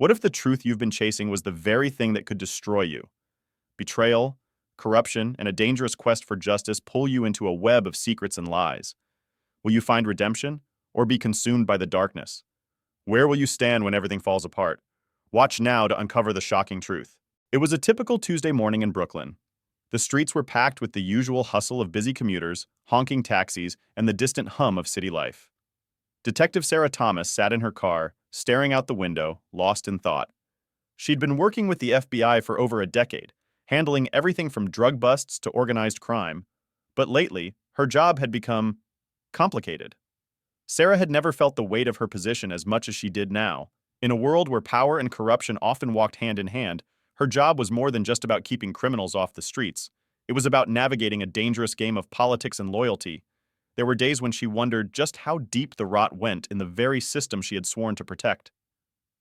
What if the truth you've been chasing was the very thing that could destroy you? Betrayal, corruption, and a dangerous quest for justice pull you into a web of secrets and lies. Will you find redemption, or be consumed by the darkness? Where will you stand when everything falls apart? Watch now to uncover the shocking truth. It was a typical Tuesday morning in Brooklyn. The streets were packed with the usual hustle of busy commuters, honking taxis, and the distant hum of city life. Detective Sarah Thomas sat in her car, staring out the window, lost in thought. She'd been working with the FBI for over a decade, handling everything from drug busts to organized crime. But lately, her job had become complicated. Sarah had never felt the weight of her position as much as she did now. In a world where power and corruption often walked hand in hand, her job was more than just about keeping criminals off the streets. It was about navigating a dangerous game of politics and loyalty. There were days when she wondered just how deep the rot went in the very system she had sworn to protect.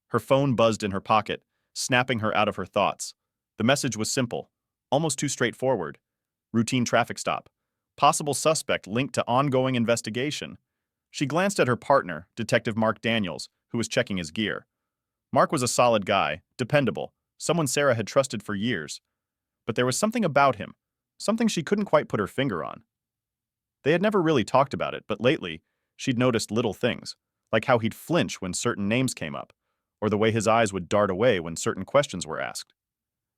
Her phone buzzed in her pocket, snapping her out of her thoughts. The message was simple, almost too straightforward. Routine traffic stop. Possible suspect linked to ongoing investigation. She glanced at her partner, Detective Mark Daniels, who was checking his gear. Mark was a solid guy, dependable, someone Sarah had trusted for years. But there was something about him, something she couldn't quite put her finger on. They had never really talked about it, but lately, she'd noticed little things, like how he'd flinch when certain names came up, or the way his eyes would dart away when certain questions were asked.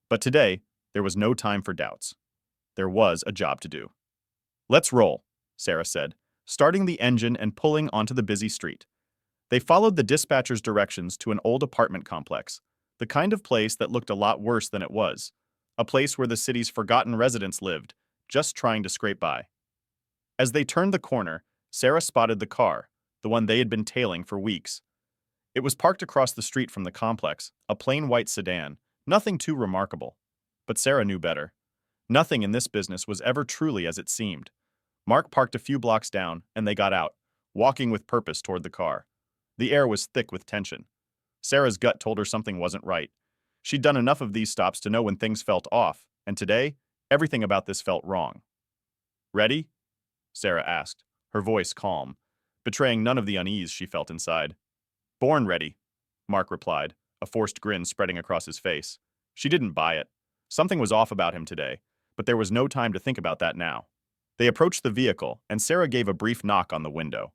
But today, there was no time for doubts. There was a job to do. "Let's roll," Sarah said, starting the engine and pulling onto the busy street. They followed the dispatcher's directions to an old apartment complex, the kind of place that looked a lot worse than it was, a place where the city's forgotten residents lived, just trying to scrape by. As they turned the corner, Sarah spotted the car, the one they had been tailing for weeks. It was parked across the street from the complex, a plain white sedan, nothing too remarkable. But Sarah knew better. Nothing in this business was ever truly as it seemed. Mark parked a few blocks down, and they got out, walking with purpose toward the car. The air was thick with tension. Sarah's gut told her something wasn't right. She'd done enough of these stops to know when things felt off, and today, everything about this felt wrong. "Ready?" Sarah asked, her voice calm, betraying none of the unease she felt inside. "Born ready," Mark replied, a forced grin spreading across his face. She didn't buy it. Something was off about him today, but there was no time to think about that now. They approached the vehicle, and Sarah gave a brief knock on the window.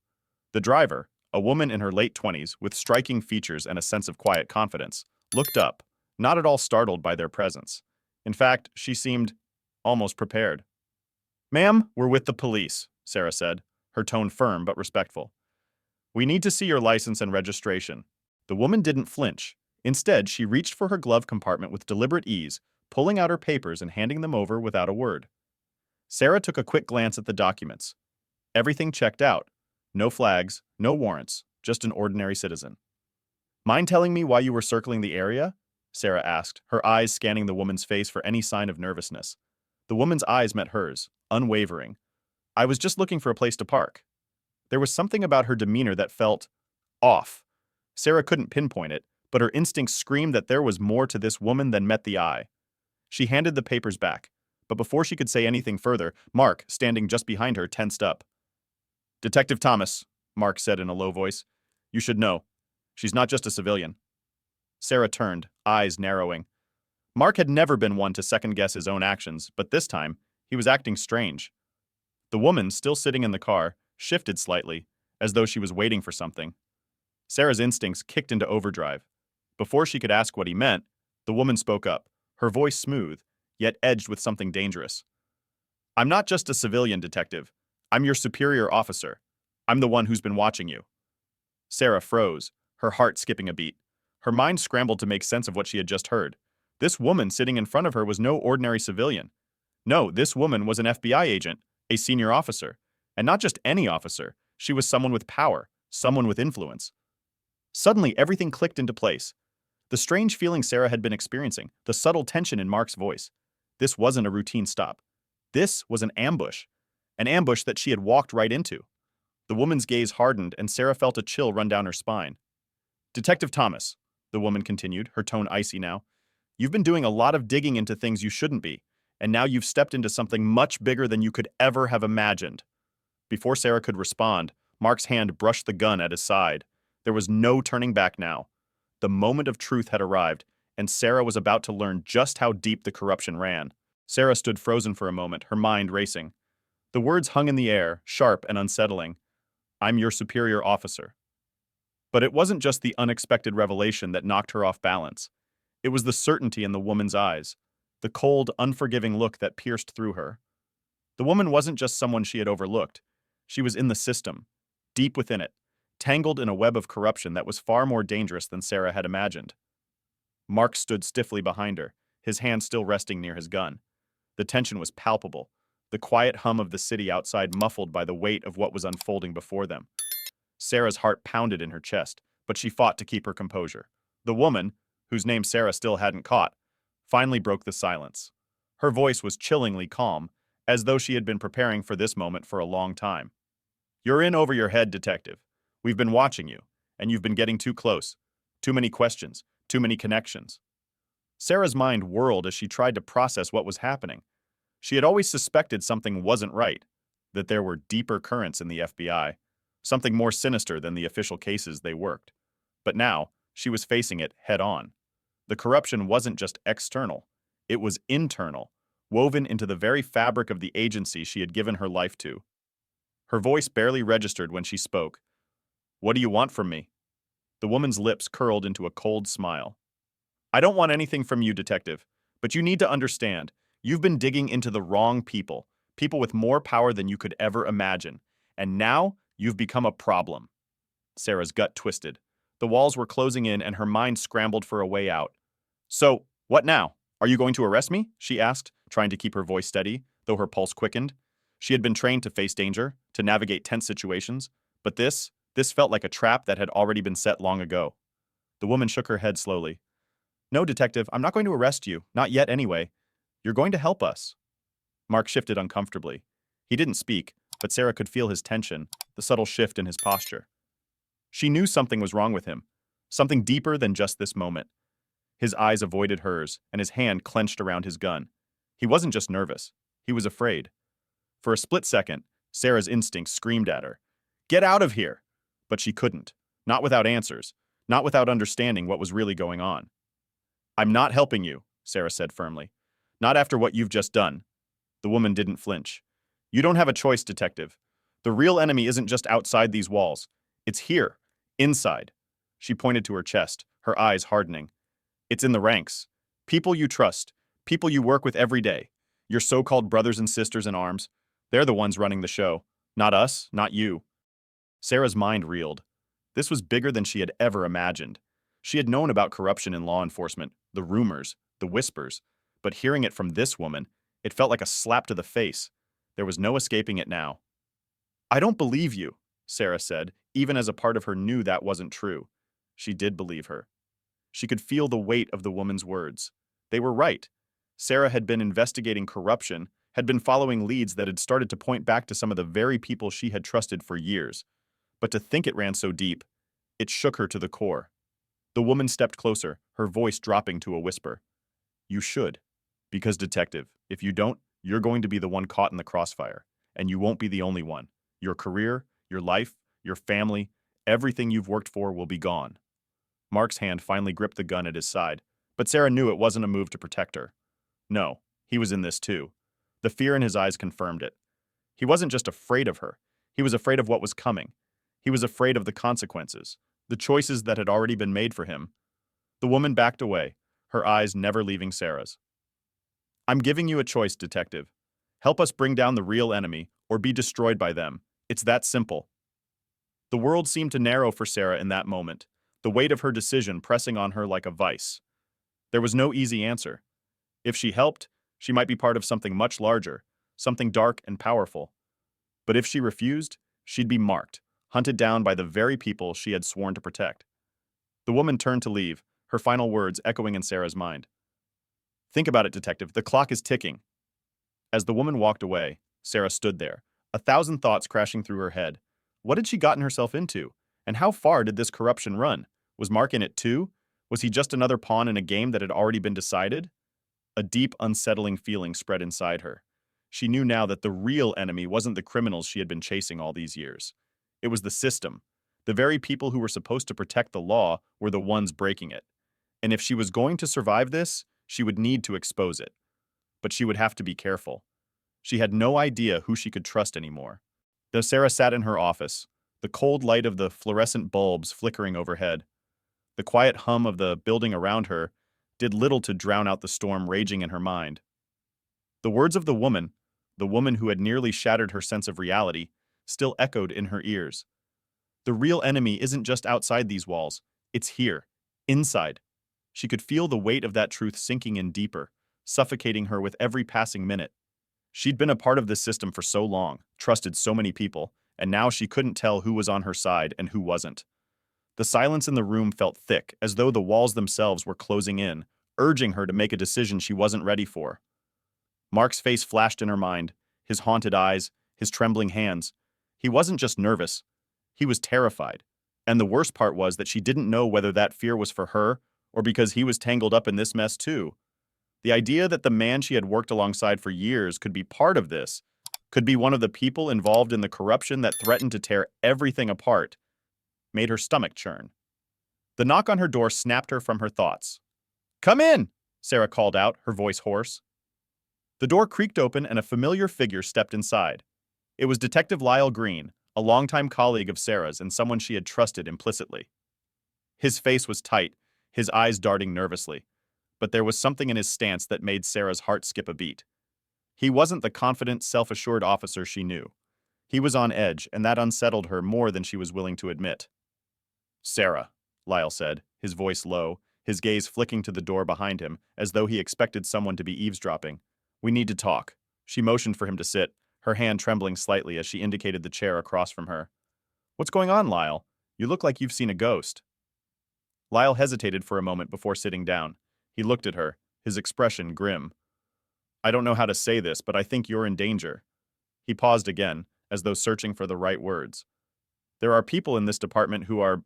The driver, a woman in her late 20s with striking features and a sense of quiet confidence, looked up, not at all startled by their presence. In fact, she seemed almost prepared. "Ma'am, we're with the police," Sarah said, her tone firm but respectful. "We need to see your license and registration." The woman didn't flinch. Instead, she reached for her glove compartment with deliberate ease, pulling out her papers and handing them over without a word. Sarah took a quick glance at the documents. Everything checked out. No flags, no warrants, just an ordinary citizen. "Mind telling me why you were circling the area?" Sarah asked, her eyes scanning the woman's face for any sign of nervousness. The woman's eyes met hers, unwavering. "I was just looking for a place to park." There was something about her demeanor that felt off. Sarah couldn't pinpoint it, but her instincts screamed that there was more to this woman than met the eye. She handed the papers back, but before she could say anything further, Mark, standing just behind her, tensed up. "Detective Thomas," Mark said in a low voice, "you should know. She's not just a civilian." Sarah turned, eyes narrowing. Mark had never been one to second-guess his own actions, but this time, he was acting strange. The woman, still sitting in the car, shifted slightly, as though she was waiting for something. Sarah's instincts kicked into overdrive. Before she could ask what he meant, the woman spoke up, her voice smooth, yet edged with something dangerous. "I'm not just a civilian, detective. I'm your superior officer. I'm the one who's been watching you." Sarah froze, her heart skipping a beat. Her mind scrambled to make sense of what she had just heard. This woman sitting in front of her was no ordinary civilian. No, this woman was an FBI agent, a senior officer. And not just any officer, she was someone with power, someone with influence. Suddenly, everything clicked into place. The strange feeling Sarah had been experiencing, the subtle tension in Mark's voice. This wasn't a routine stop. This was an ambush that she had walked right into. The woman's gaze hardened, and Sarah felt a chill run down her spine. "Detective Thomas," the woman continued, her tone icy now, "you've been doing a lot of digging into things you shouldn't be, and now you've stepped into something much bigger than you could ever have imagined." Before Sarah could respond, Mark's hand brushed the gun at his side. There was no turning back now. The moment of truth had arrived, and Sarah was about to learn just how deep the corruption ran. Sarah stood frozen for a moment, her mind racing. The words hung in the air, sharp and unsettling. "I'm your superior officer." But it wasn't just the unexpected revelation that knocked her off balance. It was the certainty in the woman's eyes, the cold, unforgiving look that pierced through her. The woman wasn't just someone she had overlooked. She was in the system, deep within it, tangled in a web of corruption that was far more dangerous than Sarah had imagined. Mark stood stiffly behind her, his hand still resting near his gun. The tension was palpable, the quiet hum of the city outside muffled by the weight of what was unfolding before them. Sarah's heart pounded in her chest, but she fought to keep her composure. The woman, whose name Sarah still hadn't caught, finally broke the silence. Her voice was chillingly calm, as though she had been preparing for this moment for a long time. "You're in over your head, detective. We've been watching you, and you've been getting too close. Too many questions, too many connections." Sarah's mind whirled as she tried to process what was happening. She had always suspected something wasn't right, that there were deeper currents in the FBI, something more sinister than the official cases they worked. But now, she was facing it head on. The corruption wasn't just external, it was internal, woven into the very fabric of the agency she had given her life to. Her voice barely registered when she spoke. "What do you want from me?" The woman's lips curled into a cold smile. "I don't want anything from you, detective, but you need to understand, you've been digging into the wrong people, people with more power than you could ever imagine, and now you've become a problem." Sarah's gut twisted. The walls were closing in and her mind scrambled for a way out. "So, what now? Are you going to arrest me?" she asked, trying to keep her voice steady, though her pulse quickened. She had been trained to face danger, to navigate tense situations, but this felt like a trap that had already been set long ago. The woman shook her head slowly. "No, detective, I'm not going to arrest you, not yet anyway. You're going to help us." Mark shifted uncomfortably. He didn't speak, but Sarah could feel his tension, the subtle shift in his posture. She knew something was wrong with him, something deeper than just this moment. His eyes avoided hers, and his hand clenched around his gun. He wasn't just nervous, he was afraid. For a split second, Sarah's instincts screamed at her, "Get out of here!" But she couldn't, not without answers, not without understanding what was really going on. "I'm not helping you," Sarah said firmly. "Not after what you've just done." The woman didn't flinch. "You don't have a choice, detective. The real enemy isn't just outside these walls. It's here, inside." She pointed to her chest, her eyes hardening. "It's in the ranks. People you trust, people you work with every day, your so-called brothers and sisters in arms. They're the ones running the show. Not us, not you." Sarah's mind reeled. This was bigger than she had ever imagined. She had known about corruption in law enforcement, the rumors, the whispers, but hearing it from this woman, it felt like a slap to the face. There was no escaping it now. "I don't believe you," Sarah said, even as a part of her knew that wasn't true. She did believe her. She could feel the weight of the woman's words. They were right. Sarah had been investigating corruption, had been following leads that had started to point back to some of the very people she had trusted for years. But to think it ran so deep, it shook her to the core. The woman stepped closer, her voice dropping to a whisper. "You should. Because, detective, if you don't, you're going to be the one caught in the crossfire. And you won't be the only one. Your career, your life, your family, everything you've worked for will be gone." Mark's hand finally gripped the gun at his side, but Sarah knew it wasn't a move to protect her. No, he was in this too. The fear in his eyes confirmed it. He wasn't just afraid of her. He was afraid of what was coming. He was afraid of the consequences, the choices that had already been made for him. The woman backed away, her eyes never leaving Sarah's. "I'm giving you a choice, detective. Help us bring down the real enemy, or be destroyed by them. It's that simple." The world seemed to narrow for Sarah in that moment, the weight of her decision pressing on her like a vice. There was no easy answer. If she helped, she might be part of something much larger, something dark and powerful. But if she refused, she'd be marked, hunted down by the very people she had sworn to protect. The woman turned to leave, her final words echoing in Sarah's mind. "Think about it, detective. The clock is ticking." As the woman walked away, Sarah stood there, a thousand thoughts crashing through her head. What had she gotten herself into? And how far did this corruption run? Was Mark in it too? Was he just another pawn in a game that had already been decided? A deep, unsettling feeling spread inside her. She knew now that the real enemy wasn't the criminals she had been chasing all these years. It was the system, The very people who were supposed to protect the law were the ones breaking it. And if she was going to survive this, she would need to expose it. But she would have to be careful. She had no idea who she could trust anymore. Though Sarah sat in her office, the cold light of the fluorescent bulbs flickering overhead, the quiet hum of the building around her did little to drown out the storm raging in her mind. The words of the woman who had nearly shattered her sense of reality, still echoed in her ears. The real enemy isn't just outside these walls, it's here, inside. She could feel the weight of that truth sinking in deeper, suffocating her with every passing minute. She'd been a part of this system for so long, trusted so many people, and now she couldn't tell who was on her side and who wasn't. The silence in the room felt thick, as though the walls themselves were closing in, urging her to make a decision she wasn't ready for. Mark's face flashed in her mind, his haunted eyes, his trembling hands. He wasn't just nervous, he was terrified. And the worst part was that she didn't know whether that fear was for her or because he was tangled up in this mess too. The idea that the man she had worked alongside for years could be part of this, could be one of the people involved in the corruption that threatened to tear everything apart, made her stomach churn. The knock on her door snapped her from her thoughts. "Come in!" Sarah called out, her voice hoarse. The door creaked open and a familiar figure stepped inside. It was Detective Lyle Green, a longtime colleague of Sarah's and someone she had trusted implicitly. His face was tight, his eyes darting nervously, but there was something in his stance that made Sarah's heart skip a beat. He wasn't the confident, self-assured officer she knew. He was on edge, and that unsettled her more than she was willing to admit. "Sarah," Lyle said, his voice low, his gaze flicking to the door behind him, as though he expected someone to be eavesdropping. "We need to talk." She motioned for him to sit, her hand trembling slightly as she indicated the chair across from her. "What's going on, Lyle? You look like you've seen a ghost." Lyle hesitated for a moment before sitting down. He looked at her, his expression grim. "I don't know how to say this, but I think you're in danger." He paused again, as though searching for the right words. "There are people in this department who are—"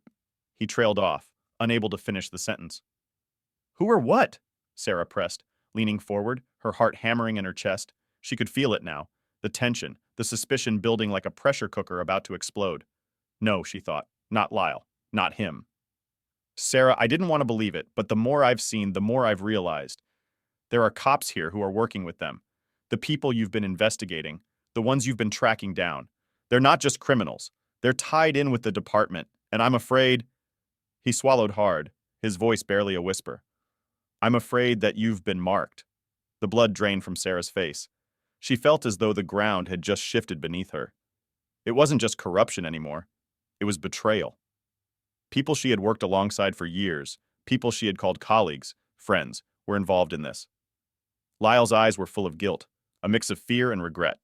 He trailed off, unable to finish the sentence. "Who are what?" Sarah pressed, leaning forward, her heart hammering in her chest. She could feel it now, the tension, the suspicion building like a pressure cooker about to explode. No, she thought, not Lyle, not him. "Sarah, I didn't want to believe it, but the more I've seen, the more I've realized. There are cops here who are working with them. The people you've been investigating, the ones you've been tracking down. They're not just criminals. They're tied in with the department, and I'm afraid—" He swallowed hard, his voice barely a whisper. "I'm afraid that you've been marked." The blood drained from Sarah's face. She felt as though the ground had just shifted beneath her. It wasn't just corruption anymore. It was betrayal. People she had worked alongside for years, people she had called colleagues, friends, were involved in this. Lyle's eyes were full of guilt, a mix of fear and regret.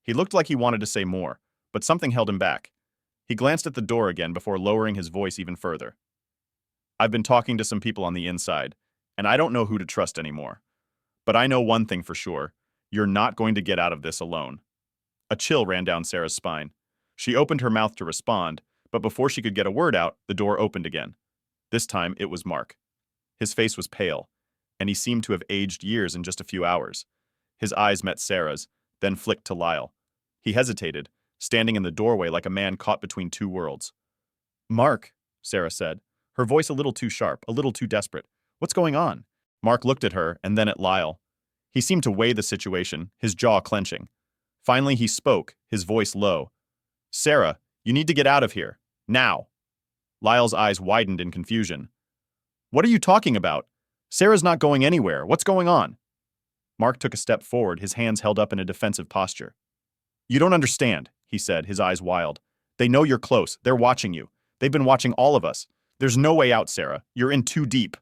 He looked like he wanted to say more, but something held him back. He glanced at the door again before lowering his voice even further. "I've been talking to some people on the inside, and I don't know who to trust anymore. But I know one thing for sure. You're not going to get out of this alone." A chill ran down Sarah's spine. She opened her mouth to respond, but before she could get a word out, the door opened again. This time, it was Mark. His face was pale, and he seemed to have aged years in just a few hours. His eyes met Sarah's, then flicked to Lyle. He hesitated, standing in the doorway like a man caught between two worlds. "Mark," Sarah said, her voice a little too sharp, a little too desperate. "What's going on?" Mark looked at her and then at Lyle. He seemed to weigh the situation, his jaw clenching. Finally, he spoke, his voice low. "Sarah, you need to get out of here. Now." Lyle's eyes widened in confusion. "What are you talking about? Sarah's not going anywhere. What's going on?" Mark took a step forward, his hands held up in a defensive posture. "You don't understand," he said, his eyes wild. "They know you're close. They're watching you. They've been watching all of us. There's no way out, Sarah. You're in too deep."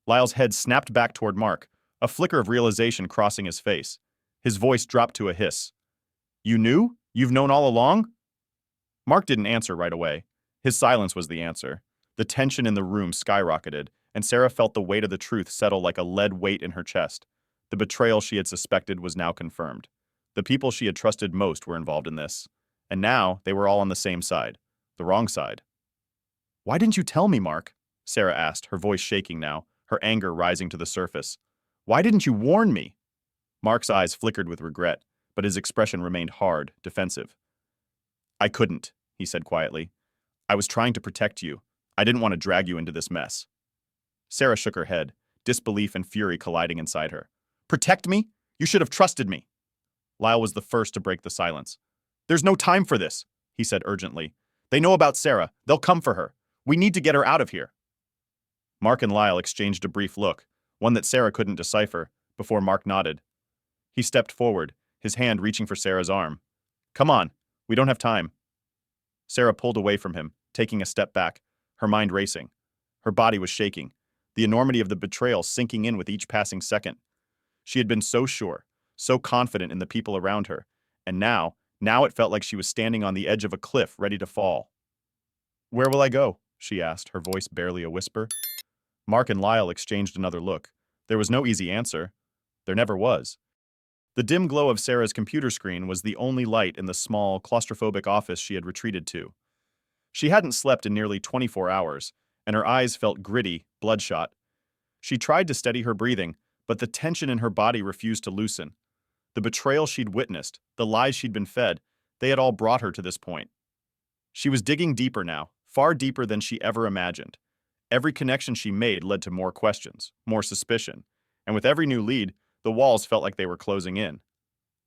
Lyle's head snapped back toward Mark, a flicker of realization crossing his face. His voice dropped to a hiss. "You knew? You've known all along?" Mark didn't answer right away. His silence was the answer. The tension in the room skyrocketed, and Sarah felt the weight of the truth settle like a lead weight in her chest. The betrayal she had suspected was now confirmed. The people she had trusted most were involved in this. And now they were all on the same side. The wrong side. "Why didn't you tell me, Mark?" Sarah asked, her voice shaking now, her anger rising to the surface. "Why didn't you warn me?" Mark's eyes flickered with regret, but his expression remained hard, defensive. "I couldn't," he said quietly. I was trying to protect you. I didn't want to drag you into this mess. Sarah shook her head, disbelief and fury colliding inside her. Protect me? You should have trusted me. Lyle was the first to break the silence. There's no time for this, he said urgently. They know about Sarah. They'll come for her. We need to get her out of here. Mark and Lyle exchanged a brief look, one that Sarah couldn't decipher, before Mark nodded. He stepped forward, his hand reaching for Sarah's arm. Come on, we don't have time. Sarah pulled away from him, taking a step back, her mind racing. Her body was shaking, the enormity of the betrayal sinking in with each passing second. She had been so sure, so confident in the people around her, and now it felt like she was standing on the edge of a cliff ready to fall. Where will I go? She asked, her voice barely a whisper. Mark and Lyle exchanged another look. There was no easy answer. There never was. The dim glow of Sarah's computer screen was the only light in the small, claustrophobic office she had retreated to. She hadn't slept in nearly 24 hours, and her eyes felt gritty, bloodshot. She tried to steady her breathing, but the tension in her body refused to loosen. The betrayal she'd witnessed, the lies she'd been fed, they had all brought her to this point. She was digging deeper now, far deeper than she ever imagined. Every connection she made led to more questions, more suspicion, and with every new lead, the walls felt like they were closing in.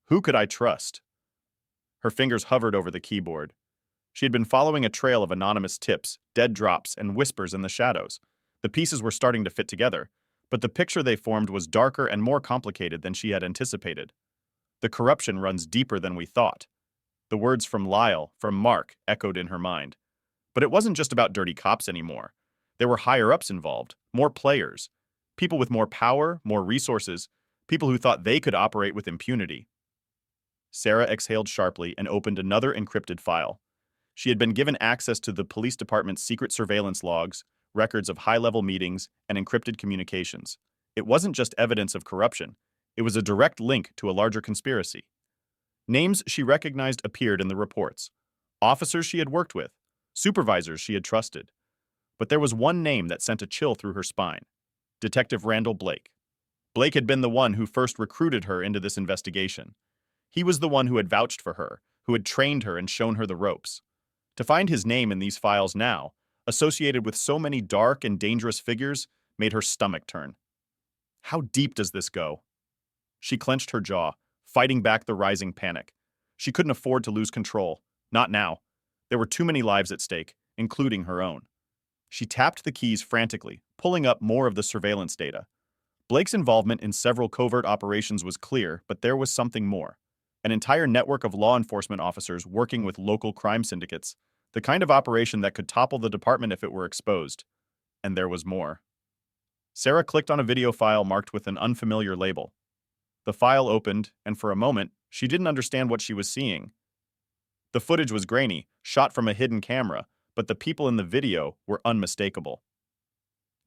Who could I trust? Her fingers hovered over the keyboard. She had been following a trail of anonymous tips, dead drops, and whispers in the shadows. The pieces were starting to fit together, but the picture they formed was darker and more complicated than she had anticipated. The corruption runs deeper than we thought. The words from Lyle, from Mark, echoed in her mind. But it wasn't just about dirty cops anymore. There were higher-ups involved, more players, people with more power, more resources, people who thought they could operate with impunity. Sarah exhaled sharply and opened another encrypted file. She had been given access to the police department's secret surveillance logs, records of high-level meetings, and encrypted communications. It wasn't just evidence of corruption. It was a direct link to a larger conspiracy. Names she recognized appeared in the reports. Officers she had worked with, supervisors she had trusted. But there was one name that sent a chill through her spine. Detective Randall Blake. Blake had been the one who first recruited her into this investigation. He was the one who had vouched for her, who had trained her and shown her the ropes. To find his name in these files now, associated with so many dark and dangerous figures, made her stomach turn. How deep does this go? She clenched her jaw, fighting back the rising panic. She couldn't afford to lose control. Not now. There were too many lives at stake, including her own. She tapped the keys frantically, pulling up more of the surveillance data. Blake's involvement in several covert operations was clear, but there was something more. An entire network of law enforcement officers working with local crime syndicates, the kind of operation that could topple the department if it were exposed. And there was more. Sarah clicked on a video file marked with an unfamiliar label. The file opened, and for a moment, she didn't understand what she was seeing. The footage was grainy, shot from a hidden camera, but the people in the video were unmistakable.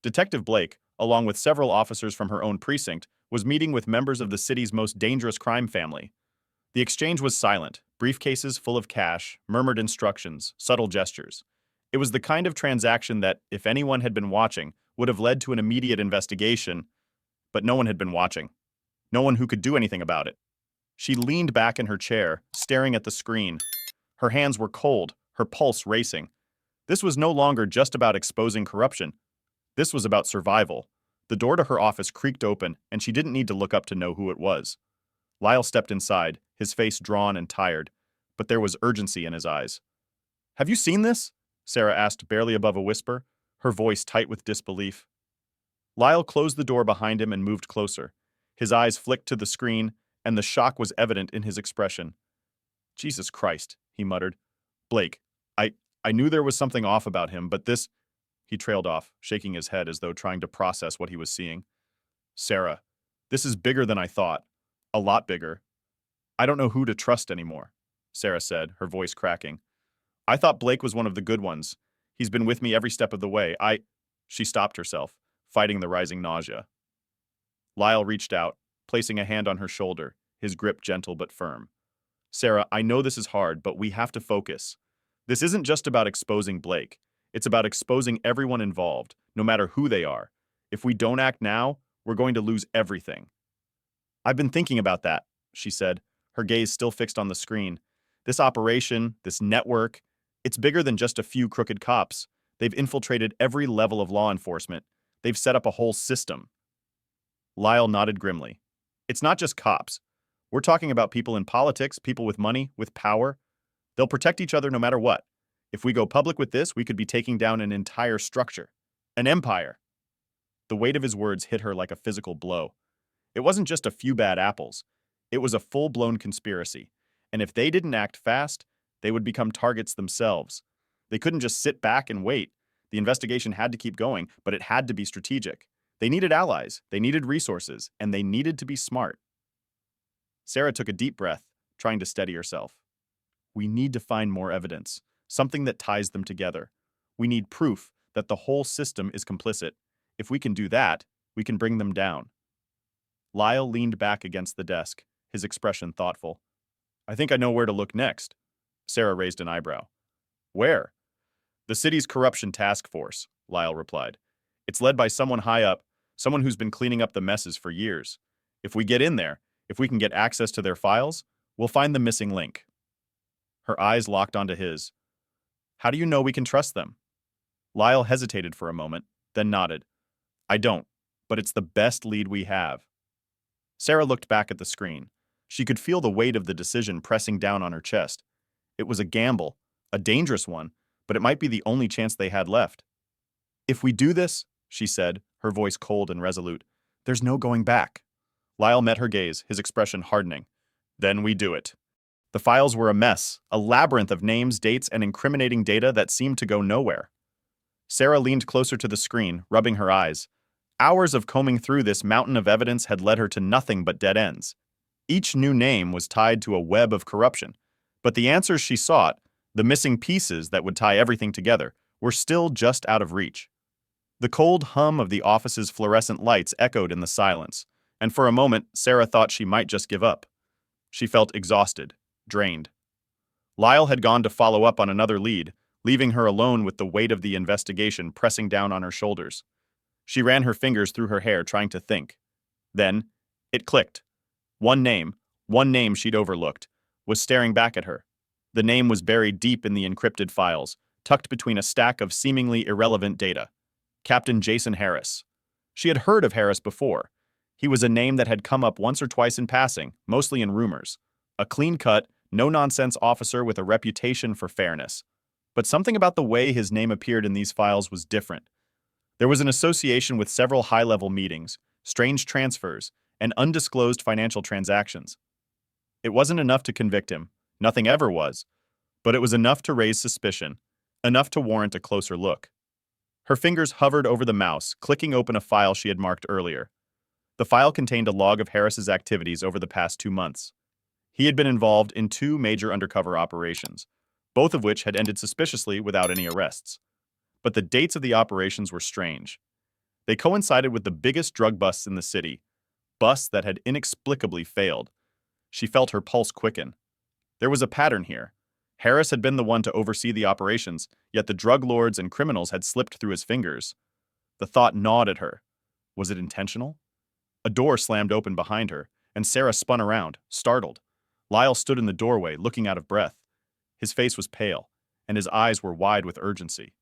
Detective Blake, along with several officers from her own precinct, was meeting with members of the city's most dangerous crime family. The exchange was silent, briefcases full of cash, murmured instructions, subtle gestures. It was the kind of transaction that, if anyone had been watching, would have led to an immediate investigation, but no one had been watching. No one who could do anything about it. She leaned back in her chair, staring at the screen. Her hands were cold, her pulse racing. This was no longer just about exposing corruption. This was about survival. The door to her office creaked open, and she didn't need to look up to know who it was. Lyle stepped inside, his face drawn and tired, but there was urgency in his eyes. Have you seen this? Sarah asked barely above a whisper, her voice tight with disbelief. Lyle closed the door behind him and moved closer. His eyes flicked to the screen, and the shock was evident in his expression. Jesus Christ, he muttered. Blake, I knew there was something off about him, but this... He trailed off, shaking his head as though trying to process what he was seeing. Sarah, this is bigger than I thought. A lot bigger. I don't know who to trust anymore, Sarah said, her voice cracking. I thought Blake was one of the good ones. He's been with me every step of the way. She stopped herself, fighting the rising nausea. Lyle reached out, placing a hand on her shoulder, his grip gentle but firm. Sarah, I know this is hard, but we have to focus. This isn't just about exposing Blake. It's about exposing everyone involved, no matter who they are. If we don't act now, we're going to lose everything. I've been thinking about that, she said, her gaze still fixed on the screen. This operation, this network, It's bigger than just a few crooked cops. They've infiltrated every level of law enforcement. They've set up a whole system. Lyle nodded grimly. It's not just cops. We're talking about people in politics, people with money, with power. They'll protect each other no matter what. If we go public with this, we could be taking down an entire structure. An empire. The weight of his words hit her like a physical blow. It wasn't just a few bad apples. It was a full-blown conspiracy. And if they didn't act fast, they would become targets themselves. They couldn't just sit back and wait. The investigation had to keep going, but it had to be strategic. They needed allies, they needed resources, and they needed to be smart. Sarah took a deep breath, trying to steady herself. We need to find more evidence, something that ties them together. We need proof that the whole system is complicit. If we can do that, we can bring them down. Lyle leaned back against the desk, his expression thoughtful. I think I know where to look next. Sarah raised an eyebrow. Where? The city's corruption task force, Lyle replied. It's led by someone high up, someone who's been cleaning up the messes for years. If we get in there, if we can get access to their files, we'll find the missing link. Her eyes locked onto his. How do you know we can trust them? Lyle hesitated for a moment, then nodded. I don't, but it's the best lead we have. Sarah looked back at the screen. She could feel the weight of the decision pressing down on her chest. It was a gamble, a dangerous one, but it might be the only chance they had left. If we do this, she said, her voice cold and resolute, there's no going back. Lyle met her gaze, his expression hardening. Then we do it. The files were a mess, a labyrinth of names, dates, and incriminating data that seemed to go nowhere. Sarah leaned closer to the screen, rubbing her eyes. Hours of combing through this mountain of evidence had led her to nothing but dead ends. Each new name was tied to a web of corruption, but the answers she sought, the missing pieces that would tie everything together, were still just out of reach. The cold hum of the office's fluorescent lights echoed in the silence, and for a moment Sarah thought she might just give up. She felt exhausted, drained. Lyle had gone to follow up on another lead, leaving her alone with the weight of the investigation pressing down on her shoulders. She ran her fingers through her hair, trying to think. Then, it clicked. One name she'd overlooked, was staring back at her. The name was buried deep in the encrypted files, tucked between a stack of seemingly irrelevant data. Captain Jason Harris. She had heard of Harris before. He was a name that had come up once or twice in passing, mostly in rumors. A clean-cut, no-nonsense officer with a reputation for fairness. But something about the way his name appeared in these files was different. There was an association with several high-level meetings, strange transfers, and undisclosed financial transactions. It wasn't enough to convict him. Nothing ever was. But it was enough to raise suspicion, enough to warrant a closer look. Her fingers hovered over the mouse, clicking open a file she had marked earlier. The file contained a log of Harris's activities over the past 2 months. He had been involved in 2 major undercover operations, both of which had ended suspiciously without any arrests. But the dates of the operations were strange. They coincided with the biggest drug busts in the city, busts that had inexplicably failed. She felt her pulse quicken. There was a pattern here. Harris had been the one to oversee the operations, yet the drug lords and criminals had slipped through his fingers. The thought gnawed at her. Was it intentional? A door slammed open behind her, and Sarah spun around, startled. Lyle stood in the doorway, looking out of breath. His face was pale, and his eyes were wide with urgency.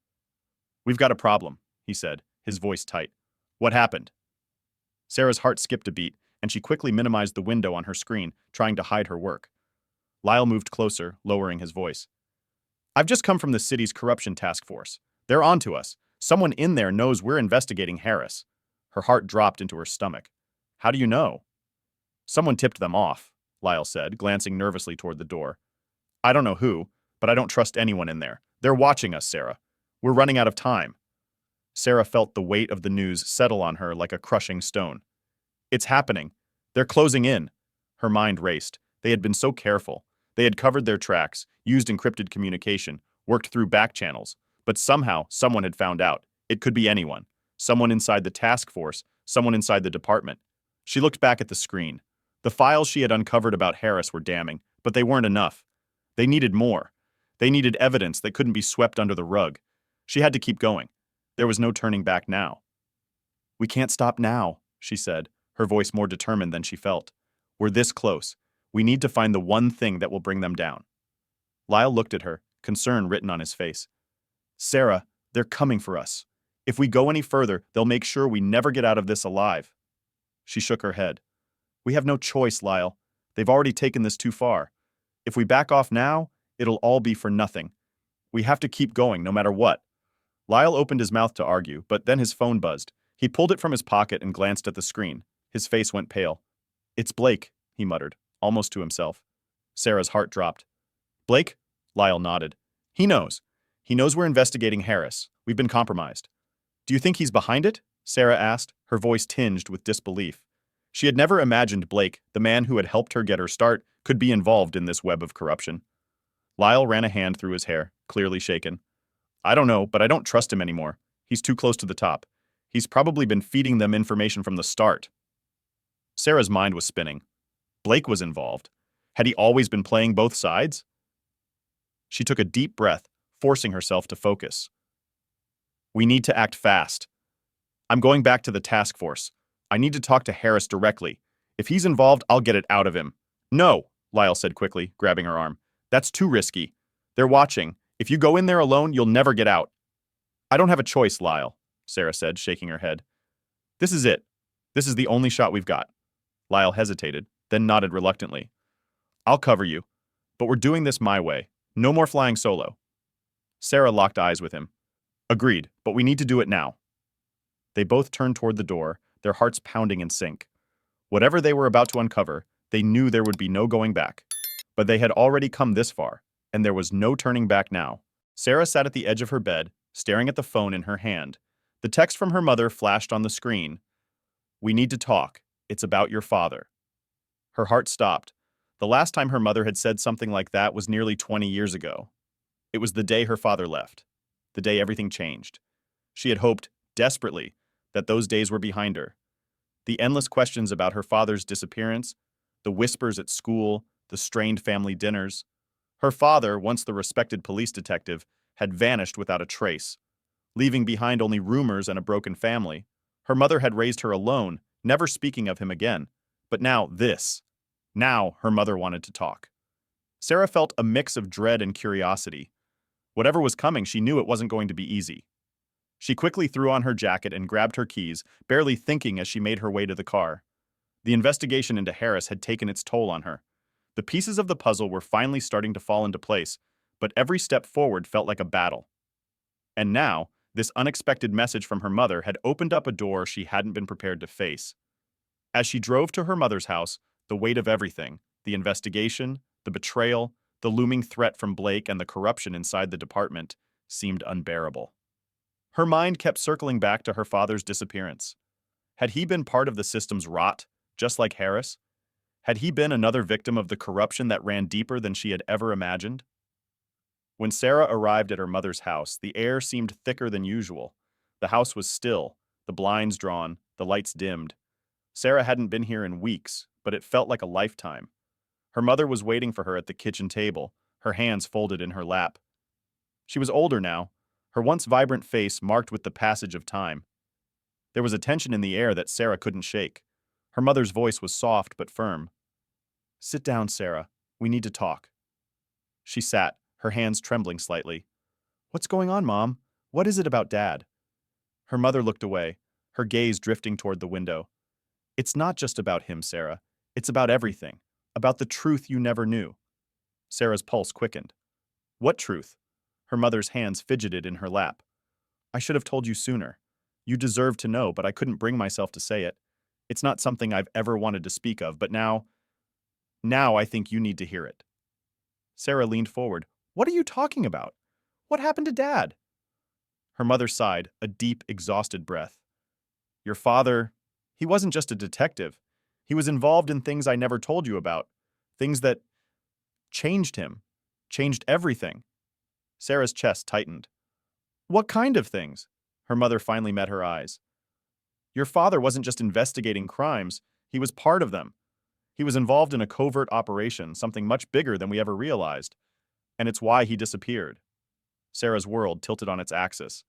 We've got a problem, he said, his voice tight. What happened? Sarah's heart skipped a beat, and she quickly minimized the window on her screen, trying to hide her work. Lyle moved closer, lowering his voice. I've just come from the city's corruption task force. They're on to us. Someone in there knows we're investigating Harris. Her heart dropped into her stomach. How do you know? Someone tipped them off, Lyle said, glancing nervously toward the door. I don't know who, but I don't trust anyone in there. They're watching us, Sarah. We're running out of time. Sarah felt the weight of the news settle on her like a crushing stone. It's happening. They're closing in. Her mind raced. They had been so careful. They had covered their tracks, used encrypted communication, worked through back channels, but somehow someone had found out. It could be anyone. Someone inside the task force, someone inside the department. She looked back at the screen. The files she had uncovered about Harris were damning, but they weren't enough. They needed more. They needed evidence that couldn't be swept under the rug. She had to keep going. There was no turning back now. We can't stop now, she said, her voice more determined than she felt. We're this close. We need to find the one thing that will bring them down. Lyle looked at her, concern written on his face. Sarah, they're coming for us. If we go any further, they'll make sure we never get out of this alive. She shook her head. We have no choice, Lyle. They've already taken this too far. If we back off now, it'll all be for nothing. We have to keep going, no matter what. Lyle opened his mouth to argue, but then his phone buzzed. He pulled it from his pocket and glanced at the screen. His face went pale. It's Blake, he muttered, almost to himself. Sarah's heart dropped. Blake? Lyle nodded. He knows. He knows we're investigating Harris. We've been compromised. Do you think he's behind it? Sarah asked, her voice tinged with disbelief. She had never imagined Blake, the man who had helped her get her start, could be involved in this web of corruption. Lyle ran a hand through his hair, clearly shaken. I don't know, but I don't trust him anymore. He's too close to the top. He's probably been feeding them information from the start. Sarah's mind was spinning. Blake was involved. Had he always been playing both sides? She took a deep breath, forcing herself to focus. We need to act fast. I'm going back to the task force. I need to talk to Harris directly. If he's involved, I'll get it out of him. No, Lyle said quickly, grabbing her arm. That's too risky. They're watching. If you go in there alone, you'll never get out. I don't have a choice, Lyle, Sarah said, shaking her head. This is it. This is the only shot we've got. Lyle hesitated, then nodded reluctantly. I'll cover you, but we're doing this my way. No more flying solo. Sarah locked eyes with him. Agreed, but we need to do it now. They both turned toward the door, their hearts pounding in sync. Whatever they were about to uncover, they knew there would be no going back. But they had already come this far, and there was no turning back now. Sarah sat at the edge of her bed, staring at the phone in her hand. The text from her mother flashed on the screen. We need to talk. It's about your father. Her heart stopped. The last time her mother had said something like that was nearly 20 years ago. It was the day her father left, the day everything changed. She had hoped, desperately, that those days were behind her. The endless questions about her father's disappearance, the whispers at school, the strained family dinners. Her father, once the respected police detective, had vanished without a trace, leaving behind only rumors and a broken family. Her mother had raised her alone, never speaking of him again. But now this. Now her mother wanted to talk. Sarah felt a mix of dread and curiosity. Whatever was coming, she knew it wasn't going to be easy. She quickly threw on her jacket and grabbed her keys, barely thinking as she made her way to the car. The investigation into Harris had taken its toll on her. The pieces of the puzzle were finally starting to fall into place, but every step forward felt like a battle. And now, this unexpected message from her mother had opened up a door she hadn't been prepared to face. As she drove to her mother's house, the weight of everything, the investigation, the betrayal, the looming threat from Blake and the corruption inside the department, seemed unbearable. Her mind kept circling back to her father's disappearance. Had he been part of the system's rot, just like Harris? Had he been another victim of the corruption that ran deeper than she had ever imagined? When Sarah arrived at her mother's house, the air seemed thicker than usual. The house was still, the blinds drawn, the lights dimmed. Sarah hadn't been here in weeks, but it felt like a lifetime. Her mother was waiting for her at the kitchen table, her hands folded in her lap. She was older now, her once vibrant face marked with the passage of time. There was a tension in the air that Sarah couldn't shake. Her mother's voice was soft but firm. Sit down, Sarah. We need to talk. She sat, her hands trembling slightly. What's going on, Mom? What is it about Dad? Her mother looked away, her gaze drifting toward the window. It's not just about him, Sarah. It's about everything. About the truth you never knew. Sarah's pulse quickened. What truth? Her mother's hands fidgeted in her lap. I should have told you sooner. You deserved to know, but I couldn't bring myself to say it. It's not something I've ever wanted to speak of, but now I think you need to hear it. Sarah leaned forward. What are you talking about? What happened to Dad? Her mother sighed, a deep, exhausted breath. Your father, he wasn't just a detective. He was involved in things I never told you about. Things that changed him. Changed everything. Sarah's chest tightened. What kind of things? Her mother finally met her eyes. Your father wasn't just investigating crimes. He was part of them. He was involved in a covert operation, something much bigger than we ever realized. And it's why he disappeared. Sarah's world tilted on its axis.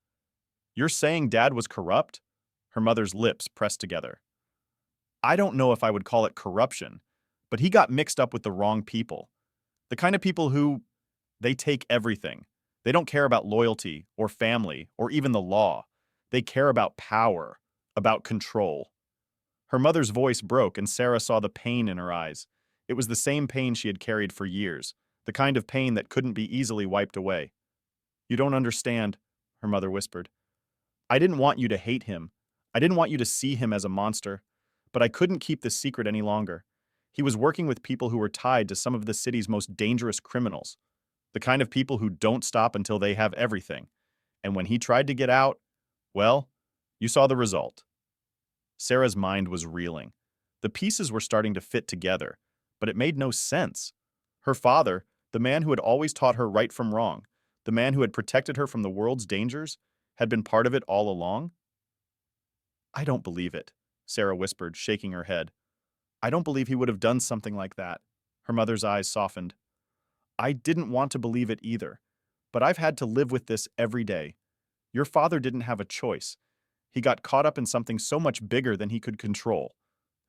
You're saying Dad was corrupt? Her mother's lips pressed together. I don't know if I would call it corruption, but he got mixed up with the wrong people. The kind of people who, They take everything. They don't care about loyalty or family or even the law. They care about power, about control. Her mother's voice broke, and Sarah saw the pain in her eyes. It was the same pain she had carried for years, the kind of pain that couldn't be easily wiped away. "You don't understand," her mother whispered. "I didn't want you to hate him. I didn't want you to see him as a monster. But I couldn't keep this secret any longer. He was working with people who were tied to some of the city's most dangerous criminals, the kind of people who don't stop until they have everything. And when he tried to get out, well, you saw the result." Sarah's mind was reeling. The pieces were starting to fit together, but it made no sense. Her father, the man who had always taught her right from wrong, the man who had protected her from the world's dangers, had been part of it all along? "I don't believe it," Sarah whispered, shaking her head. "I don't believe he would have done something like that." Her mother's eyes softened. "I didn't want to believe it either, but I've had to live with this every day. Your father didn't have a choice. He got caught up in something so much bigger than he could control.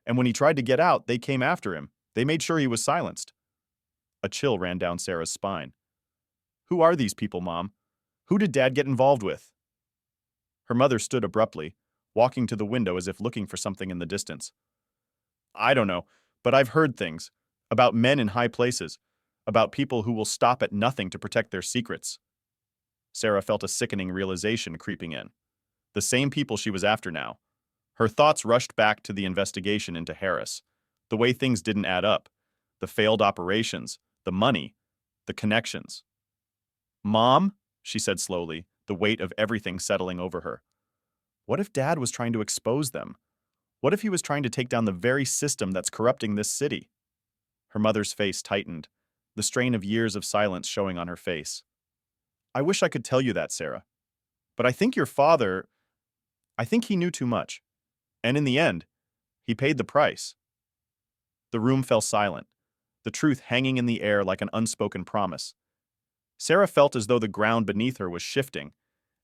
And when he tried to get out, they came after him. They made sure he was silenced." A chill ran down Sarah's spine. "Who are these people, Mom? Who did Dad get involved with?" Her mother stood abruptly, walking to the window as if looking for something in the distance. "I don't know, but I've heard things. About men in high places. About people who will stop at nothing to protect their secrets." Sarah felt a sickening realization creeping in. The same people she was after now. Her thoughts rushed back to the investigation into Harris. The way things didn't add up. The failed operations. The money. The connections. "Mom," she said slowly, the weight of everything settling over her. What if Dad was trying to expose them? What if he was trying to take down the very system that's corrupting this city? Her mother's face tightened, the strain of years of silence showing on her face. "I wish I could tell you that, Sarah. But I think your father, I think he knew too much. And in the end, he paid the price." The room fell silent, the truth hanging in the air like an unspoken promise. Sarah felt as though the ground beneath her was shifting,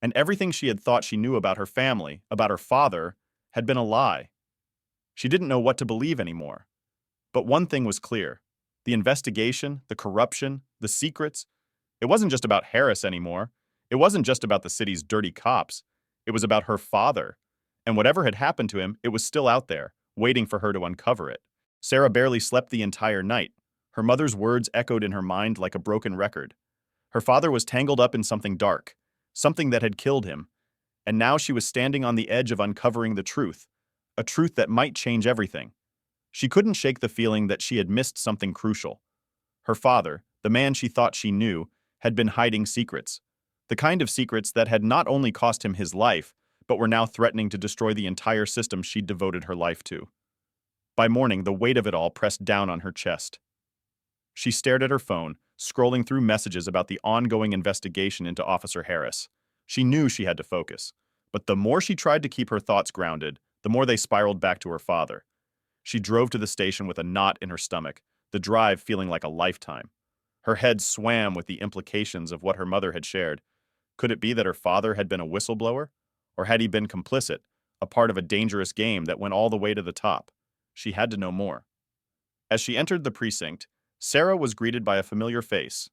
and everything she had thought she knew about her family, about her father, had been a lie. She didn't know what to believe anymore. But one thing was clear. The investigation, the corruption, the secrets, it wasn't just about Harris anymore. It wasn't just about the city's dirty cops. It was about her father. And whatever had happened to him, it was still out there, waiting for her to uncover it. Sarah barely slept the entire night. Her mother's words echoed in her mind like a broken record. Her father was tangled up in something dark, something that had killed him, and now she was standing on the edge of uncovering the truth, a truth that might change everything. She couldn't shake the feeling that she had missed something crucial. Her father, the man she thought she knew, had been hiding secrets, the kind of secrets that had not only cost him his life, but were now threatening to destroy the entire system she'd devoted her life to. By morning, the weight of it all pressed down on her chest. She stared at her phone, scrolling through messages about the ongoing investigation into Officer Harris. She knew she had to focus, but the more she tried to keep her thoughts grounded, the more they spiraled back to her father. She drove to the station with a knot in her stomach, the drive feeling like a lifetime. Her head swam with the implications of what her mother had shared. Could it be that her father had been a whistleblower? Or had he been complicit, a part of a dangerous game that went all the way to the top? She had to know more. As she entered the precinct, Sarah was greeted by a familiar face,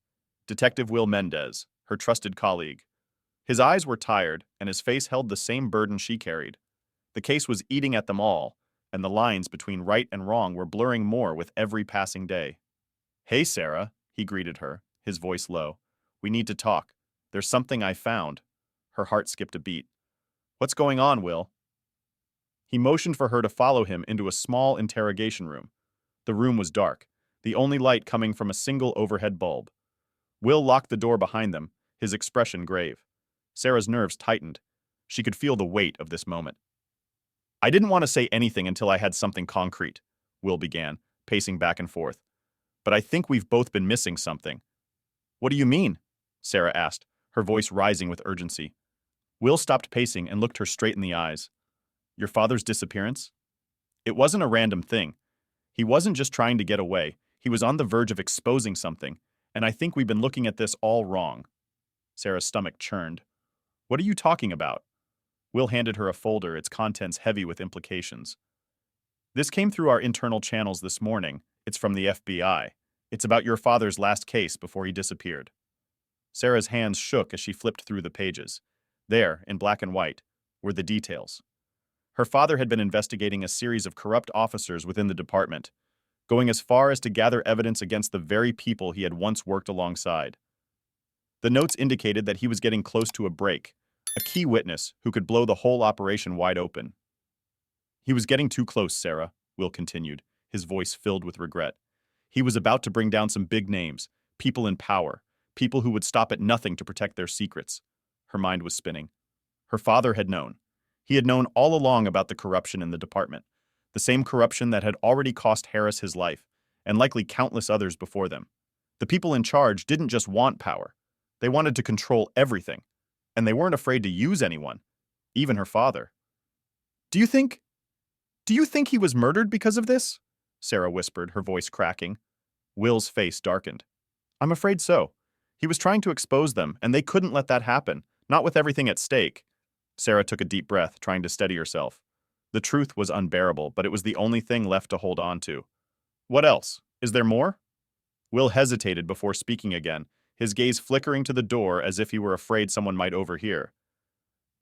Detective Will Mendez, her trusted colleague. His eyes were tired, and his face held the same burden she carried. The case was eating at them all, and the lines between right and wrong were blurring more with every passing day. "Hey, Sarah," he greeted her, his voice low. "We need to talk. There's something I found." Her heart skipped a beat. "What's going on, Will?" He motioned for her to follow him into a small interrogation room. The room was dark, the only light coming from a single overhead bulb. Will locked the door behind them, his expression grave. Sarah's nerves tightened. She could feel the weight of this moment. "I didn't want to say anything until I had something concrete," Will began, pacing back and forth. "But I think we've both been missing something." "What do you mean?" Sarah asked, her voice rising with urgency. Will stopped pacing and looked her straight in the eyes. "Your father's disappearance? It wasn't a random thing. He wasn't just trying to get away. He was on the verge of exposing something, and I think we've been looking at this all wrong." Sarah's stomach churned. "What are you talking about?" Will handed her a folder, its contents heavy with implications. "This came through our internal channels this morning. It's from the FBI. It's about your father's last case before he disappeared." Sarah's hands shook as she flipped through the pages. There, in black and white, were the details. Her father had been investigating a series of corrupt officers within the department, going as far as to gather evidence against the very people he had once worked alongside. The notes indicated that he was getting close to a break, a key witness who could blow the whole operation wide open. He was getting too close, Sarah, Will continued, his voice filled with regret. He was about to bring down some big names, people in power, people who would stop at nothing to protect their secrets. Her mind was spinning. Her father had known. He had known all along about the corruption in the department, the same corruption that had already cost Harris his life, and likely countless others before them. The people in charge didn't just want power. They wanted to control everything, and they weren't afraid to use anyone, even her father. Do you think he was murdered because of this? Sarah whispered, her voice cracking. Will's face darkened. I'm afraid so. He was trying to expose them, and they couldn't let that happen, not with everything at stake. Sarah took a deep breath, trying to steady herself. The truth was unbearable, but it was the only thing left to hold on to. What else? Is there more? Will hesitated before speaking again, his gaze flickering to the door as if he were afraid someone might overhear.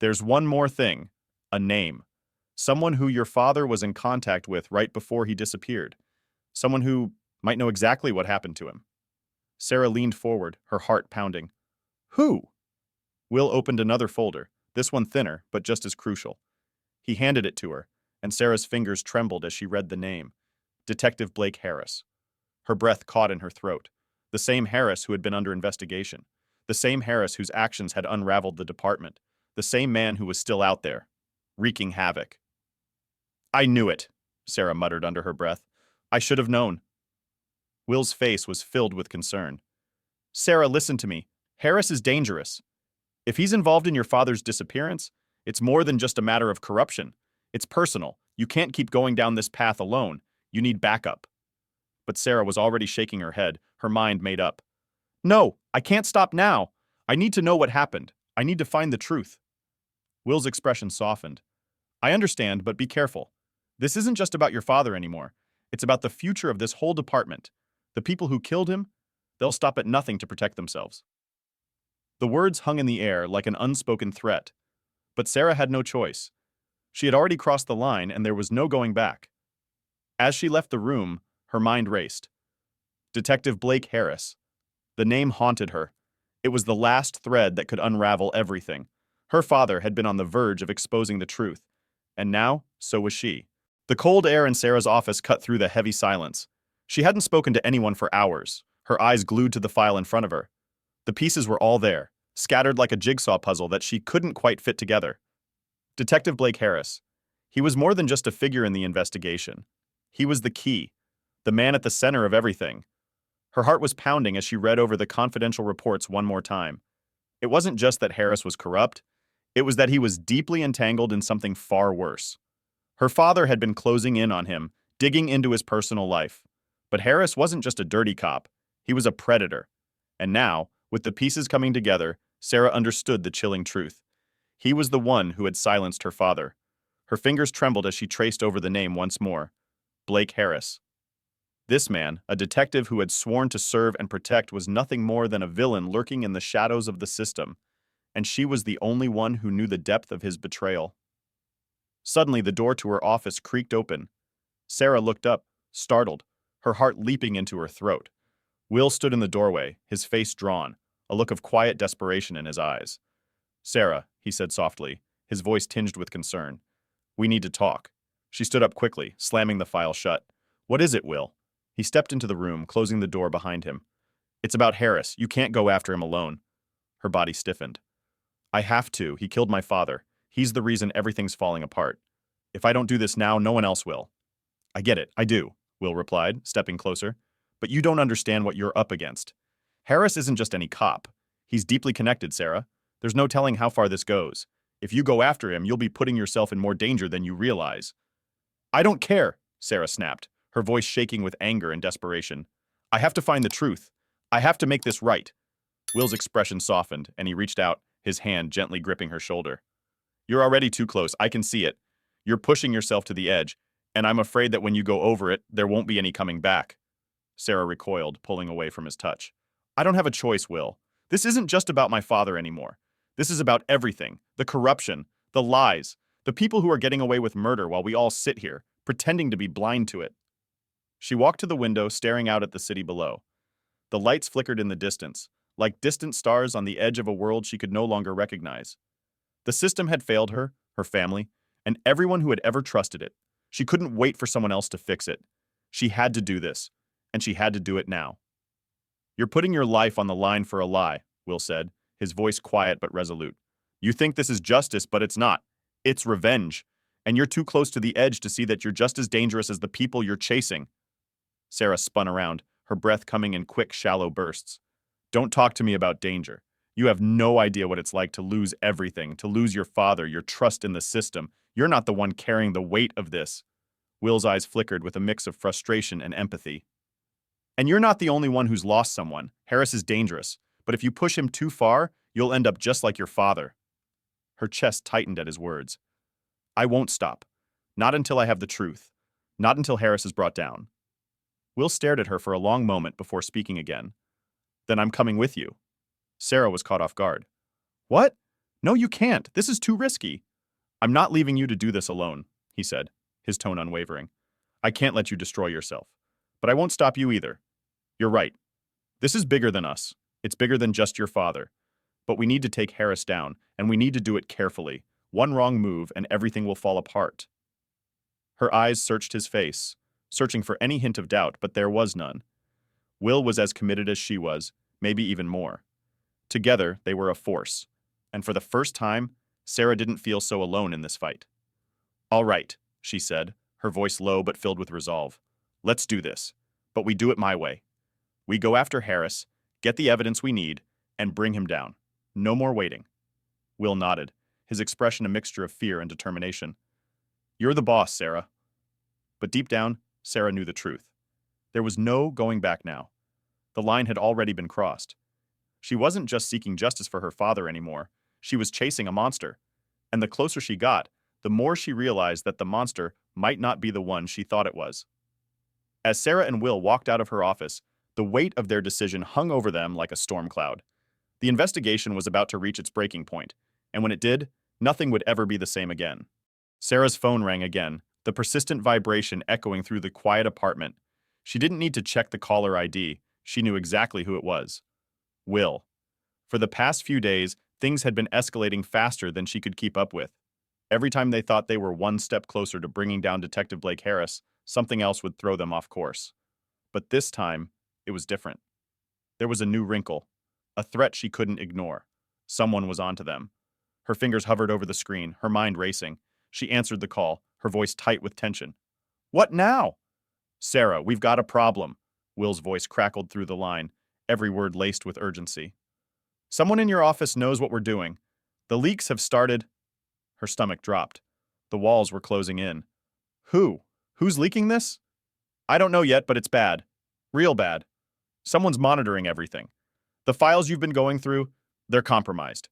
There's one more thing. A name. Someone who your father was in contact with right before he disappeared. Someone who might know exactly what happened to him. Sarah leaned forward, her heart pounding. Who? Will opened another folder, this one thinner, but just as crucial. He handed it to her, and Sarah's fingers trembled as she read the name. Detective Blake Harris. Her breath caught in her throat. The same Harris who had been under investigation. The same Harris whose actions had unraveled the department. The same man who was still out there, wreaking havoc. I knew it, Sarah muttered under her breath. I should have known. Will's face was filled with concern. Sarah, listen to me. Harris is dangerous. If he's involved in your father's disappearance, it's more than just a matter of corruption. It's personal. You can't keep going down this path alone. You need backup. But Sarah was already shaking her head, her mind made up. No, I can't stop now. I need to know what happened. I need to find the truth. Will's expression softened. I understand, but be careful. This isn't just about your father anymore. It's about the future of this whole department. The people who killed him, they'll stop at nothing to protect themselves. The words hung in the air like an unspoken threat. But Sarah had no choice. She had already crossed the line and there was no going back. As she left the room, her mind raced. Detective Blake Harris. The name haunted her. It was the last thread that could unravel everything. Her father had been on the verge of exposing the truth. And now, so was she. The cold air in Sarah's office cut through the heavy silence. She hadn't spoken to anyone for hours, her eyes glued to the file in front of her. The pieces were all there, scattered like a jigsaw puzzle that she couldn't quite fit together. Detective Blake Harris. He was more than just a figure in the investigation. He was the key, the man at the center of everything. Her heart was pounding as she read over the confidential reports one more time. It wasn't just that Harris was corrupt, it was that he was deeply entangled in something far worse. Her father had been closing in on him, digging into his personal life. But Harris wasn't just a dirty cop, he was a predator. And now, with the pieces coming together, Sarah understood the chilling truth. He was the one who had silenced her father. Her fingers trembled as she traced over the name once more. Blake Harris. This man, a detective who had sworn to serve and protect, was nothing more than a villain lurking in the shadows of the system, and she was the only one who knew the depth of his betrayal. Suddenly, the door to her office creaked open. Sarah looked up, startled, her heart leaping into her throat. Will stood in the doorway, his face drawn, a look of quiet desperation in his eyes. Sarah, he said softly, his voice tinged with concern. We need to talk. She stood up quickly, slamming the file shut. What is it, Will? He stepped into the room, closing the door behind him. It's about Harris. You can't go after him alone. Her body stiffened. I have to. He killed my father. He's the reason everything's falling apart. If I don't do this now, no one else will. I get it. I do, Will replied, stepping closer. But you don't understand what you're up against. Harris isn't just any cop. He's deeply connected, Sarah. There's no telling how far this goes. If you go after him, you'll be putting yourself in more danger than you realize. I don't care, Sarah snapped, her voice shaking with anger and desperation. I have to find the truth. I have to make this right. Will's expression softened, and he reached out, his hand gently gripping her shoulder. You're already too close. I can see it. You're pushing yourself to the edge, and I'm afraid that when you go over it, there won't be any coming back. Sarah recoiled, pulling away from his touch. I don't have a choice, Will. This isn't just about my father anymore. This is about everything. The corruption, the lies, the people who are getting away with murder while we all sit here, pretending to be blind to it. She walked to the window, staring out at the city below. The lights flickered in the distance, like distant stars on the edge of a world she could no longer recognize. The system had failed her, her family, and everyone who had ever trusted it. She couldn't wait for someone else to fix it. She had to do this, and she had to do it now. You're putting your life on the line for a lie, Will said, his voice quiet but resolute. You think this is justice, but it's not. It's revenge. And you're too close to the edge to see that you're just as dangerous as the people you're chasing. Sarah spun around, her breath coming in quick, shallow bursts. Don't talk to me about danger. You have no idea what it's like to lose everything, to lose your father, your trust in the system. You're not the one carrying the weight of this. Will's eyes flickered with a mix of frustration and empathy. And you're not the only one who's lost someone. Harris is dangerous, but if you push him too far, you'll end up just like your father. Her chest tightened at his words. I won't stop. Not until I have the truth. Not until Harris is brought down. Will stared at her for a long moment before speaking again. Then I'm coming with you. Sarah was caught off guard. What? No, you can't. This is too risky. I'm not leaving you to do this alone, he said, his tone unwavering. I can't let you destroy yourself. But I won't stop you either. You're right. This is bigger than us. It's bigger than just your father. But we need to take Harris down, and we need to do it carefully. One wrong move, and everything will fall apart. Her eyes searched his face, searching for any hint of doubt, but there was none. Will was as committed as she was, maybe even more. Together, they were a force. And for the first time, Sarah didn't feel so alone in this fight. All right, she said, her voice low but filled with resolve. Let's do this. But we do it my way. We go after Harris, get the evidence we need, and bring him down. No more waiting. Will nodded, his expression a mixture of fear and determination. You're the boss, Sarah. But deep down, Sarah knew the truth. There was no going back now. The line had already been crossed. She wasn't just seeking justice for her father anymore. She was chasing a monster. And the closer she got, the more she realized that the monster might not be the one she thought it was. As Sarah and Will walked out of her office, the weight of their decision hung over them like a storm cloud. The investigation was about to reach its breaking point, and when it did, nothing would ever be the same again. Sarah's phone rang again, the persistent vibration echoing through the quiet apartment. She didn't need to check the caller ID. She knew exactly who it was. Will. For the past few days, things had been escalating faster than she could keep up with. Every time they thought they were one step closer to bringing down Detective Blake Harris, something else would throw them off course. But this time, it was different. There was a new wrinkle, a threat she couldn't ignore. Someone was onto them. Her fingers hovered over the screen, her mind racing. She answered the call, her voice tight with tension. What now? Sarah, we've got a problem. Will's voice crackled through the line, every word laced with urgency. Someone in your office knows what we're doing. The leaks have started. Her stomach dropped. The walls were closing in. Who? Who's leaking this? I don't know yet, but it's bad. Real bad. Someone's monitoring everything. The files you've been going through, they're compromised.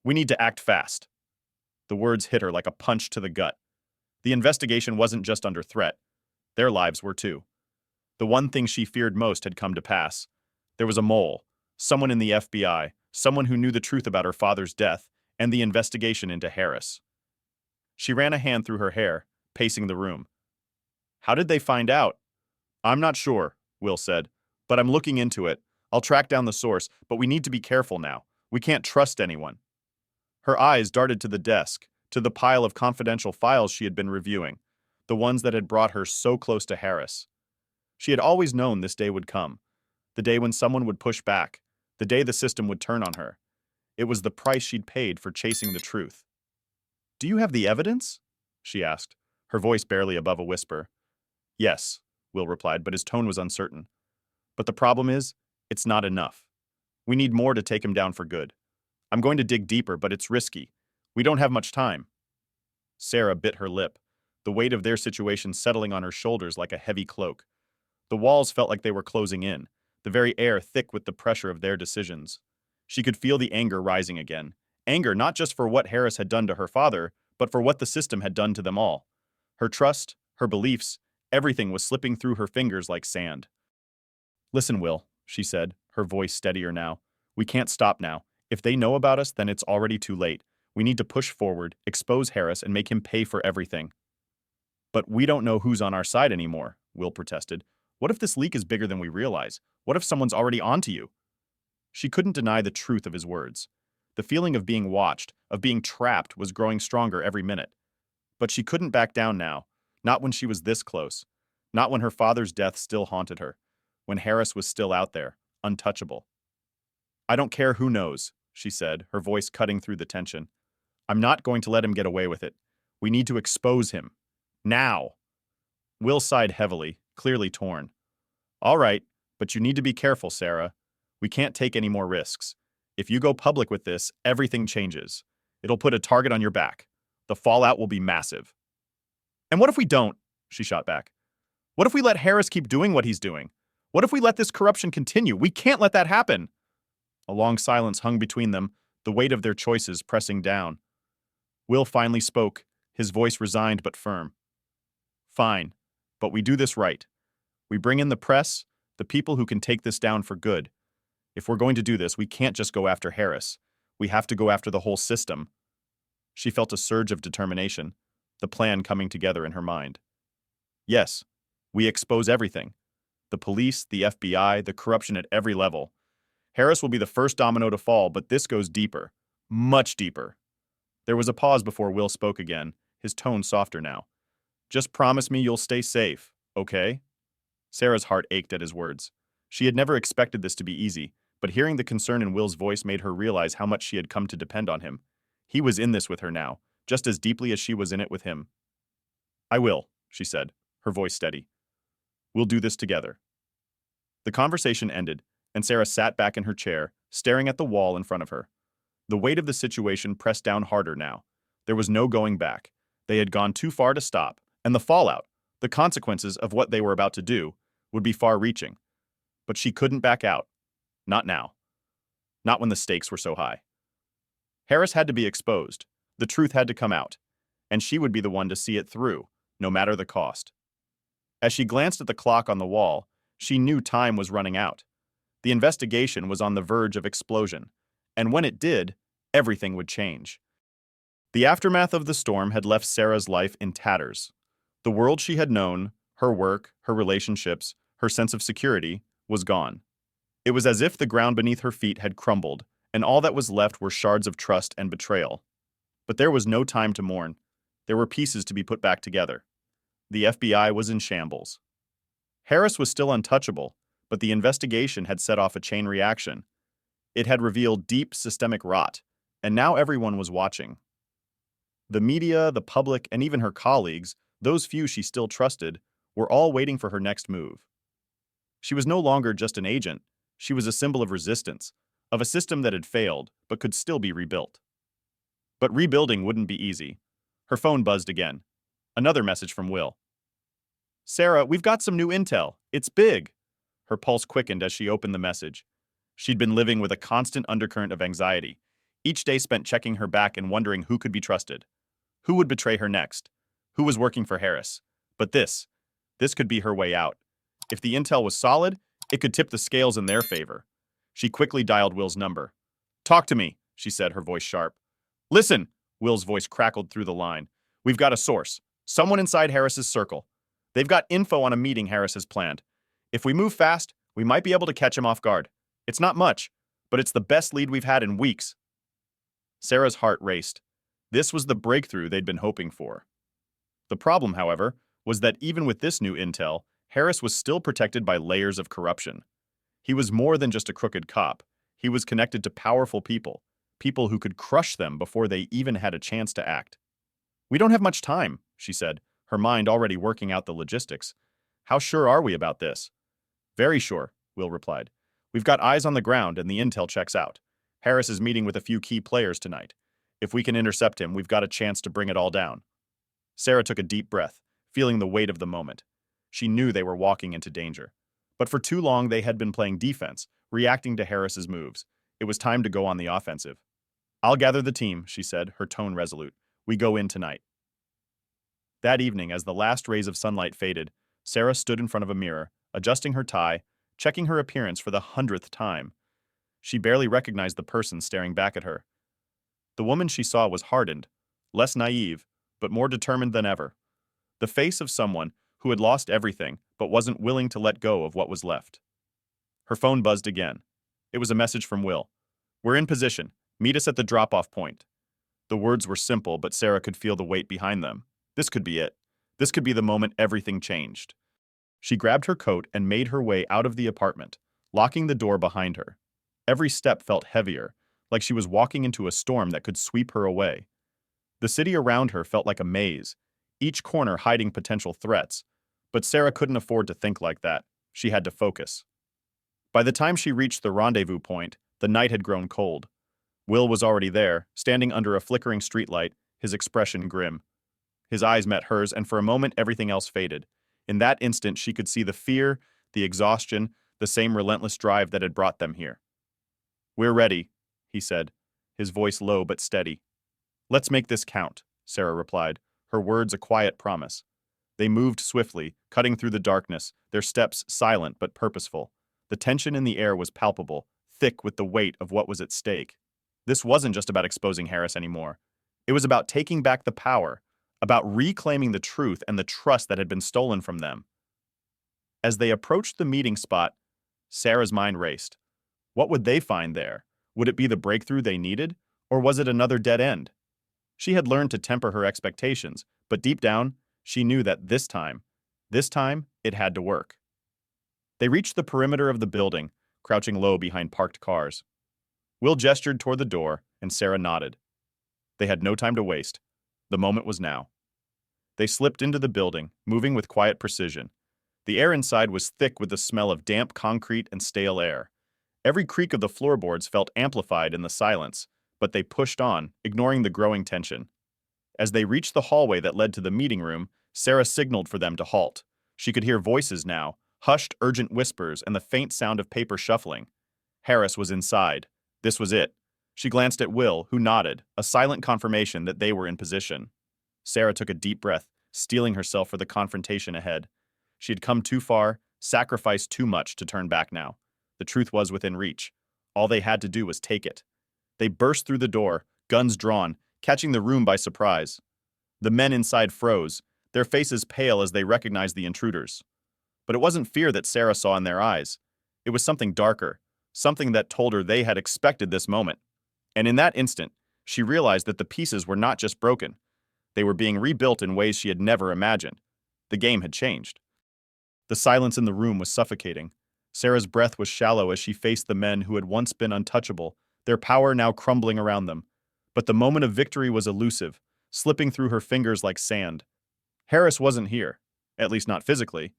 We need to act fast. The words hit her like a punch to the gut. The investigation wasn't just under threat. Their lives were too. The one thing she feared most had come to pass. There was a mole, someone in the FBI, someone who knew the truth about her father's death and the investigation into Harris. She ran a hand through her hair, pacing the room. How did they find out? I'm not sure, Will said, but I'm looking into it. I'll track down the source, but we need to be careful now. We can't trust anyone. Her eyes darted to the desk, to the pile of confidential files she had been reviewing, the ones that had brought her so close to Harris. She had always known this day would come, the day when someone would push back, the day the system would turn on her. It was the price she'd paid for chasing the truth. Do you have the evidence? She asked, her voice barely above a whisper. Yes, Will replied, but his tone was uncertain. But the problem is, it's not enough. We need more to take him down for good. I'm going to dig deeper, but it's risky. We don't have much time. Sarah bit her lip, the weight of their situation settling on her shoulders like a heavy cloak. The walls felt like they were closing in, the very air thick with the pressure of their decisions. She could feel the anger rising again. Anger not just for what Harris had done to her father, but for what the system had done to them all. Her trust, her beliefs, everything was slipping through her fingers like sand. Listen, Will, she said, her voice steadier now. We can't stop now. If they know about us, then it's already too late. We need to push forward, expose Harris, and make him pay for everything. But we don't know who's on our side anymore, Will protested. What if this leak is bigger than we realize? What if someone's already onto you? She couldn't deny the truth of his words. The feeling of being watched, of being trapped, was growing stronger every minute. But she couldn't back down now, not when she was this close, not when her father's death still haunted her, when Harris was still out there, untouchable. I don't care who knows, she said, her voice cutting through the tension. I'm not going to let him get away with it. We need to expose him. Now. Will sighed heavily, clearly torn. All right, but you need to be careful, Sarah. We can't take any more risks. If you go public with this, everything changes. It'll put a target on your back. The fallout will be massive. And what if we don't? She shot back. What if we let Harris keep doing what he's doing? What if we let this corruption continue? We can't let that happen. A long silence hung between them, the weight of their choices pressing down. Will finally spoke, his voice resigned but firm. Fine, but we do this right. We bring in the press, the people who can take this down for good. If we're going to do this, we can't just go after Harris. We have to go after the whole system. She felt a surge of determination, the plan coming together in her mind. Yes, we expose everything. The police, the FBI, the corruption at every level. Harris will be the first domino to fall, but this goes deeper. Much deeper. There was a pause before Will spoke again, his tone softer now. Just promise me you'll stay safe, okay? Sarah's heart ached at his words. She had never expected this to be easy, but hearing the concern in Will's voice made her realize how much she had come to depend on him. He was in this with her now, just as deeply as she was in it with him. I will, she said, her voice steady. We'll do this together. The conversation ended, and Sarah sat back in her chair, staring at the wall in front of her. The weight of the situation pressed down harder now. There was no going back. They had gone too far to stop, and the fallout, the consequences of what they were about to do, would be far-reaching. But she couldn't back out. Not now. Not when the stakes were so high. Harris had to be exposed. The truth had to come out. And she would be the one to see it through, no matter the cost. As she glanced at the clock on the wall, she knew time was running out. The investigation was on the verge of explosion. And when it did, everything would change. The aftermath of the storm had left Sarah's life in tatters. The world she had known, her work, her relationships, her sense of security, was gone. It was as if the ground beneath her feet had crumbled, and all that was left were shards of trust and betrayal. But there was no time to mourn. There were pieces to be put back together. The FBI was in shambles. Harris was still untouchable, but the investigation had set off a chain reaction. It had revealed deep systemic rot, and now everyone was watching. The media, the public, and even her colleagues, those few she still trusted, were all waiting for her next move. She was no longer just an agent. She was a symbol of resistance, of a system that had failed, but could still be rebuilt. But rebuilding wouldn't be easy. Her phone buzzed again. Another message from Will. Sarah, we've got some new intel. It's big. Her pulse quickened as she opened the message. She'd been living with a constant undercurrent of anxiety, each day spent checking her back and wondering who could be trusted. Who would betray her next? Who was working for Harris? But this could be her way out. If the intel was solid, it could tip the scales in their favor. She quickly dialed Will's number. Talk to me, she said, her voice sharp. Listen, Will's voice crackled through the line. We've got a source. Someone inside Harris's circle. They've got info on a meeting Harris has planned. If we move fast, we might be able to catch him off guard. It's not much, but it's the best lead we've had in weeks. Sarah's heart raced. This was the breakthrough they'd been hoping for. The problem, however, was that even with this new intel, Harris was still protected by layers of corruption. He was more than just a crooked cop. He was connected to powerful people, people who could crush them before they even had a chance to act. We don't have much time, she said, her mind already working out the logistics. How sure are we about this? Very sure, Will replied. We've got eyes on the ground and the intel checks out. Harris is meeting with a few key players tonight. If we can intercept him, we've got a chance to bring it all down. Sarah took a deep breath, feeling the weight of the moment. She knew they were walking into danger. But for too long they had been playing defense, reacting to Harris's moves. It was time to go on the offensive. I'll gather the team, she said, her tone resolute. We go in tonight. That evening, as the last rays of sunlight faded, Sarah stood in front of a mirror, adjusting her tie, checking her appearance for the 100th time. She barely recognized the person staring back at her. The woman she saw was hardened, less naive, but more determined than ever. The face of someone who had lost everything but wasn't willing to let go of what was left. Her phone buzzed again. It was a message from Will. "We're in position. Meet us at the drop-off point." The words were simple, but Sarah could feel the weight behind them. This could be it. This could be the moment everything changed. She grabbed her coat and made her way out of the apartment, locking the door behind her. Every step felt heavier, like she was walking into a storm that could sweep her away. The city around her felt like a maze, each corner hiding potential threats. But Sarah couldn't afford to think like that. She had to focus. By the time she reached the rendezvous point, the night had grown cold. Will was already there, standing under a flickering streetlight, his expression grim. His eyes met hers, and for a moment everything else faded. In that instant, she could see the fear, the exhaustion, the same relentless drive that had brought them here. "We're ready," he said, his voice low but steady. "Let's make this count," Sarah replied, her words a quiet promise. They moved swiftly, cutting through the darkness, their steps silent but purposeful. The tension in the air was palpable, thick with the weight of what was at stake. This wasn't just about exposing Harris anymore. It was about taking back the power, about reclaiming the truth and the trust that had been stolen from them. As they approached the meeting spot, Sarah's mind raced. What would they find there? Would it be the breakthrough they needed, or was it another dead end? She had learned to temper her expectations, but deep down, she knew that this time, it had to work. They reached the perimeter of the building, crouching low behind parked cars. Will gestured toward the door, and Sarah nodded. They had no time to waste. The moment was now. They slipped into the building, moving with quiet precision. The air inside was thick with the smell of damp concrete and stale air. Every creak of the floorboards felt amplified in the silence, but they pushed on, ignoring the growing tension. As they reached the hallway that led to the meeting room, Sarah signaled for them to halt. She could hear voices now, hushed, urgent whispers, and the faint sound of paper shuffling. Harris was inside. This was it. She glanced at Will, who nodded, a silent confirmation that they were in position. Sarah took a deep breath, steeling herself for the confrontation ahead. She had come too far, sacrificed too much to turn back now. The truth was within reach. All they had to do was take it. They burst through the door, guns drawn, catching the room by surprise. The men inside froze, their faces pale as they recognized the intruders. But it wasn't fear that Sarah saw in their eyes. It was something darker, something that told her they had expected this moment. And in that instant, she realized that the pieces were not just broken. They were being rebuilt in ways she had never imagined. The game had changed. The silence in the room was suffocating. Sarah's breath was shallow as she faced the men who had once been untouchable, their power now crumbling around them. But the moment of victory was elusive, slipping through her fingers like sand. Harris wasn't here, at least not physically,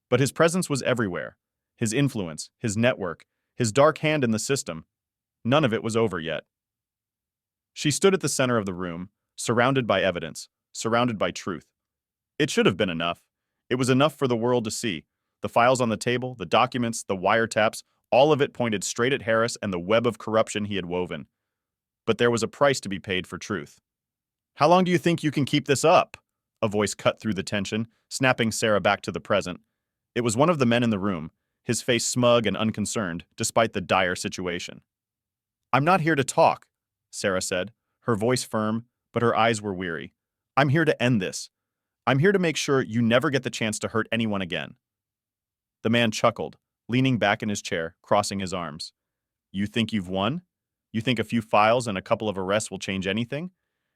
but his presence was everywhere. His influence, his network, his dark hand in the system. None of it was over yet. She stood at the center of the room, surrounded by evidence, surrounded by truth. It should have been enough. It was enough for the world to see. The files on the table, the documents, the wiretaps, all of it pointed straight at Harris and the web of corruption he had woven. But there was a price to be paid for truth. "How long do you think you can keep this up?" A voice cut through the tension, snapping Sarah back to the present. It was one of the men in the room, his face smug and unconcerned, despite the dire situation. "I'm not here to talk," Sarah said, her voice firm, but her eyes were weary. "I'm here to end this. I'm here to make sure you never get the chance to hurt anyone again." The man chuckled, leaning back in his chair, crossing his arms. "You think you've won? You think a few files and a couple of arrests will change anything?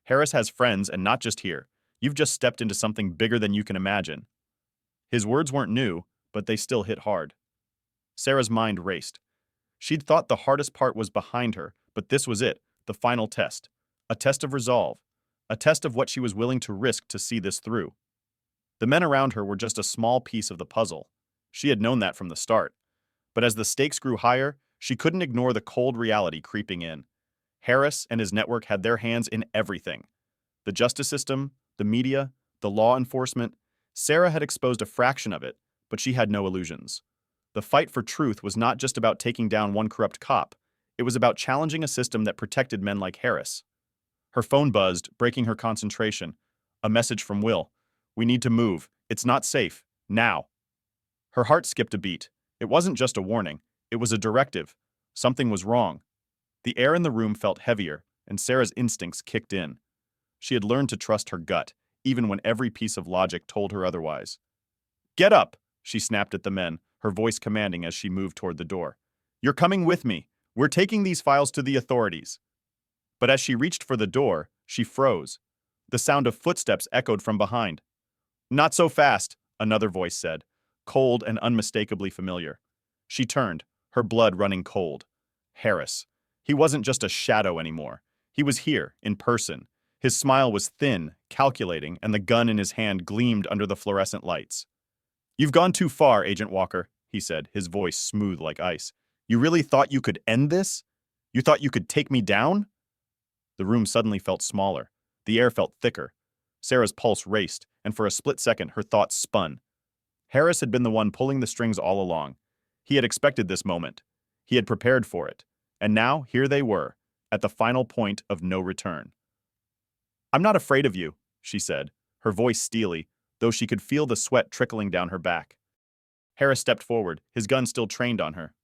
Harris has friends, and not just here. You've just stepped into something bigger than you can imagine." His words weren't new, but they still hit hard. Sarah's mind raced. She'd thought the hardest part was behind her, but this was it, the final test. A test of resolve. A test of what she was willing to risk to see this through. The men around her were just a small piece of the puzzle. She had known that from the start. But as the stakes grew higher, she couldn't ignore the cold reality creeping in. Harris and his network had their hands in everything. The justice system, the media, the law enforcement. Sarah had exposed a fraction of it, but she had no illusions. The fight for truth was not just about taking down one corrupt cop. It was about challenging a system that protected men like Harris. Her phone buzzed, breaking her concentration. A message from Will. "We need to move. It's not safe. Now." Her heart skipped a beat. It wasn't just a warning. It was a directive. Something was wrong. The air in the room felt heavier, and Sarah's instincts kicked in. She had learned to trust her gut, even when every piece of logic told her otherwise. "Get up!" she snapped at the men, her voice commanding as she moved toward the door. "You're coming with me. We're taking these files to the authorities." But as she reached for the door, she froze. The sound of footsteps echoed from behind. "Not so fast," another voice said, cold and unmistakably familiar. She turned, her blood running cold. Harris. He wasn't just a shadow anymore. He was here, in person. His smile was thin, calculating, and the gun in his hand gleamed under the fluorescent lights. "You've gone too far, Agent Walker," he said, his voice smooth like ice. "You really thought you could end this? You thought you could take me down?" The room suddenly felt smaller. The air felt thicker. Sarah's pulse raced, and for a split second her thoughts spun. Harris had been the one pulling the strings all along. He had expected this moment. He had prepared for it. And now, here they were, at the final point of no return. "I'm not afraid of you," she said, her voice steely, though she could feel the sweat trickling down her back. Harris stepped forward, his gun still trained on her.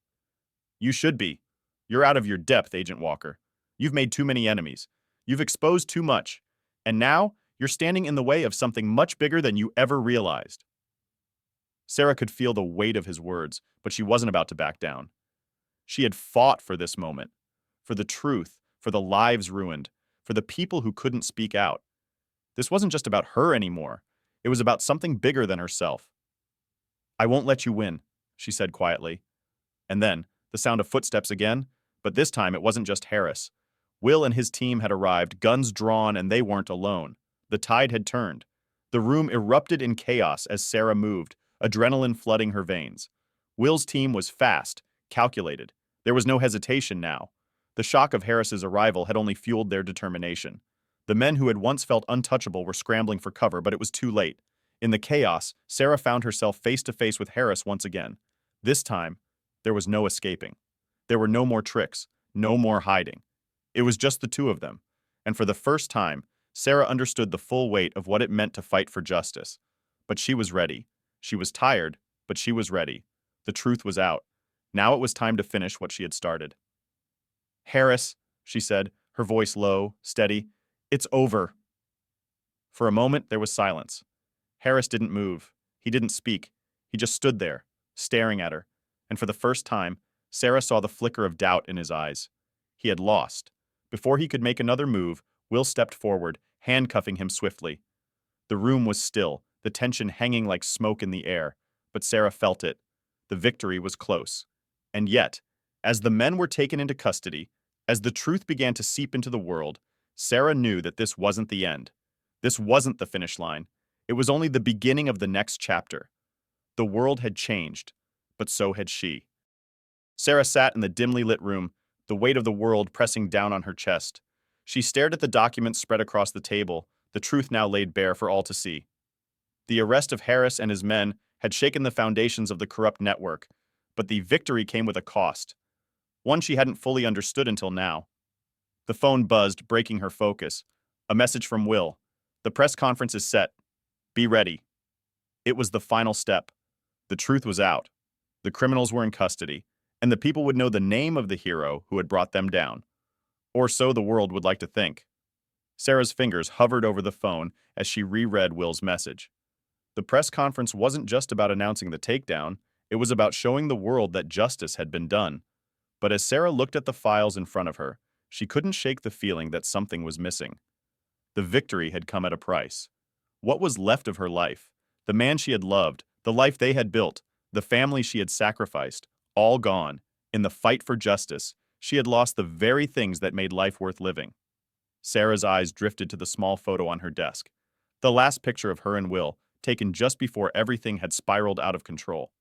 "You should be. You're out of your depth, Agent Walker. You've made too many enemies. You've exposed too much. And now, you're standing in the way of something much bigger than you ever realized." Sarah could feel the weight of his words, but she wasn't about to back down. She had fought for this moment, for the truth, for the lives ruined, for the people who couldn't speak out. This wasn't just about her anymore. It was about something bigger than herself. "I won't let you win," she said quietly. And then, the sound of footsteps again, but this time it wasn't just Harris. Will and his team had arrived, guns drawn, and they weren't alone. The tide had turned. The room erupted in chaos as Sarah moved, adrenaline flooding her veins. Will's team was fast, calculated. There was no hesitation now. The shock of Harris's arrival had only fueled their determination. The men who had once felt untouchable were scrambling for cover, but it was too late. In the chaos, Sarah found herself face to face with Harris once again. This time, there was no escaping. There were no more tricks, no more hiding. It was just the two of them. And for the first time, Sarah understood the full weight of what it meant to fight for justice. But she was ready. She was tired, but she was ready. The truth was out. Now it was time to finish what she had started. "Harris," she said, her voice low, steady, "it's over." For a moment, there was silence. Harris didn't move. He didn't speak. He just stood there, staring at her. And for the first time, Sarah saw the flicker of doubt in his eyes. He had lost. Before he could make another move, Will stepped forward, handcuffing him swiftly. The room was still, the tension hanging like smoke in the air, but Sarah felt it. The victory was close. And yet, as the men were taken into custody, as the truth began to seep into the world, Sarah knew that this wasn't the end. This wasn't the finish line. It was only the beginning of the next chapter. The world had changed, but so had she. Sarah sat in the dimly lit room, the weight of the world pressing down on her chest. She stared at the documents spread across the table, the truth now laid bare for all to see. The arrest of Harris and his men had shaken the foundations of the corrupt network, but the victory came with a cost, one she hadn't fully understood until now. The phone buzzed, breaking her focus. A message from Will. "The press conference is set. Be ready." It was the final step. The truth was out. The criminals were in custody, and the people would know the name of the hero who had brought them down. Or so the world would like to think. Sarah's fingers hovered over the phone as she reread Will's message. The press conference wasn't just about announcing the takedown, it was about showing the world that justice had been done. But as Sarah looked at the files in front of her, she couldn't shake the feeling that something was missing. The victory had come at a price. What was left of her life? The man she had loved, the life they had built, the family she had sacrificed, all gone. In the fight for justice, she had lost the very things that made life worth living. Sarah's eyes drifted to the small photo on her desk. The last picture of her and Will, taken just before everything had spiraled out of control.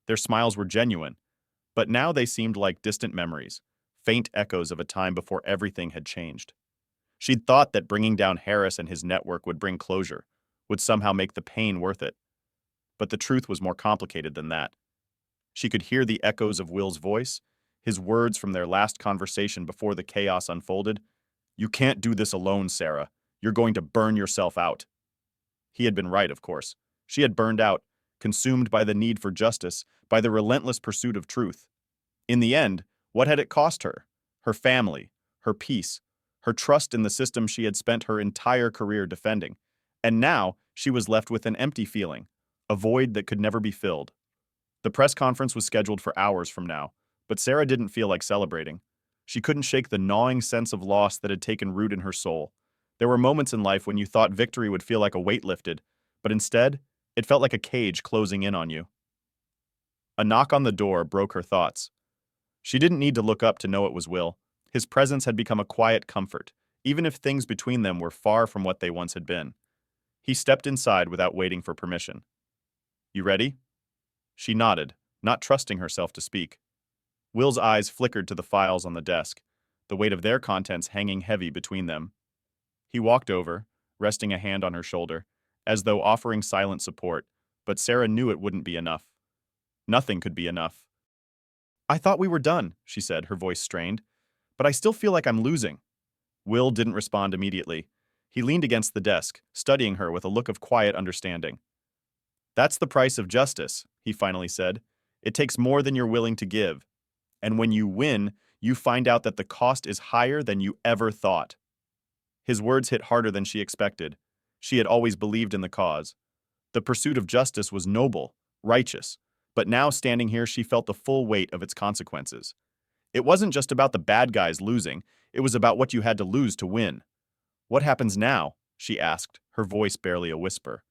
Their smiles were genuine, but now they seemed like distant memories, faint echoes of a time before everything had changed. She'd thought that bringing down Harris and his network would bring closure, would somehow make the pain worth it. But the truth was more complicated than that. She could hear the echoes of Will's voice, his words from their last conversation before the chaos unfolded. "You can't do this alone, Sarah. You're going to burn yourself out." He had been right, of course. She had burned out, consumed by the need for justice, by the relentless pursuit of truth. In the end, What had it cost her? Her family, her peace, her trust in the system she had spent her entire career defending. And now she was left with an empty feeling, a void that could never be filled. The press conference was scheduled for hours from now, but Sarah didn't feel like celebrating. She couldn't shake the gnawing sense of loss that had taken root in her soul. There were moments in life when you thought victory would feel like a weight lifted, but instead, it felt like a cage closing in on you. A knock on the door broke her thoughts. She didn't need to look up to know it was Will. His presence had become a quiet comfort, even if things between them were far from what they once had been. He stepped inside without waiting for permission. "You ready?" She nodded, not trusting herself to speak. Will's eyes flickered to the files on the desk, the weight of their contents hanging heavy between them. He walked over, resting a hand on her shoulder, as though offering silent support, but Sarah knew it wouldn't be enough. Nothing could be enough. "I thought we were done," she said, her voice strained, "but I still feel like I'm losing." Will didn't respond immediately. He leaned against the desk, studying her with a look of quiet understanding. "That's the price of justice," he finally said. "It takes more than you're willing to give. And when you win, you find out that the cost is higher than you ever thought." His words hit harder than she expected. She had always believed in the cause. The pursuit of justice was noble, righteous, but now standing here she felt the full weight of its consequences. It wasn't just about the bad guys losing, it was about what you had to lose to win. "What happens now?" she asked, her voice barely a whisper.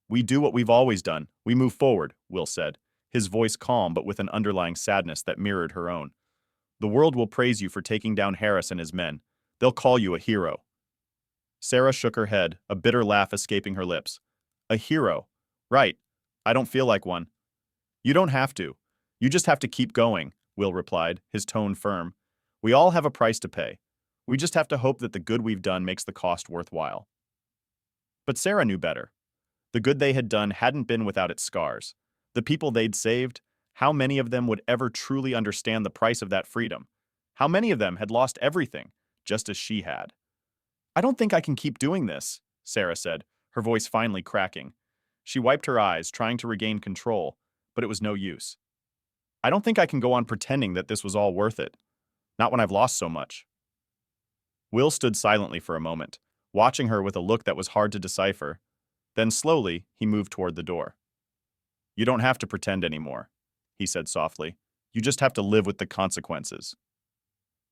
"We do what we've always done. We move forward," Will said, his voice calm but with an underlying sadness that mirrored her own. "The world will praise you for taking down Harris and his men. They'll call you a hero." Sarah shook her head, a bitter laugh escaping her lips. "A hero? Right. I don't feel like one." "You don't have to. You just have to keep going," Will replied, his tone firm. "We all have a price to pay. We just have to hope that the good we've done makes the cost worthwhile." But Sarah knew better. The good they had done hadn't been without its scars. The people they'd saved, how many of them would ever truly understand the price of that freedom? How many of them had lost everything, just as she had? "I don't think I can keep doing this," Sarah said, her voice finally cracking. She wiped her eyes, trying to regain control, but it was no use. "I don't think I can go on pretending that this was all worth it. Not when I've lost so much." Will stood silently for a moment, watching her with a look that was hard to decipher. Then slowly, he moved toward the door. "You don't have to pretend anymore," he said softly. "You just have to live with the consequences."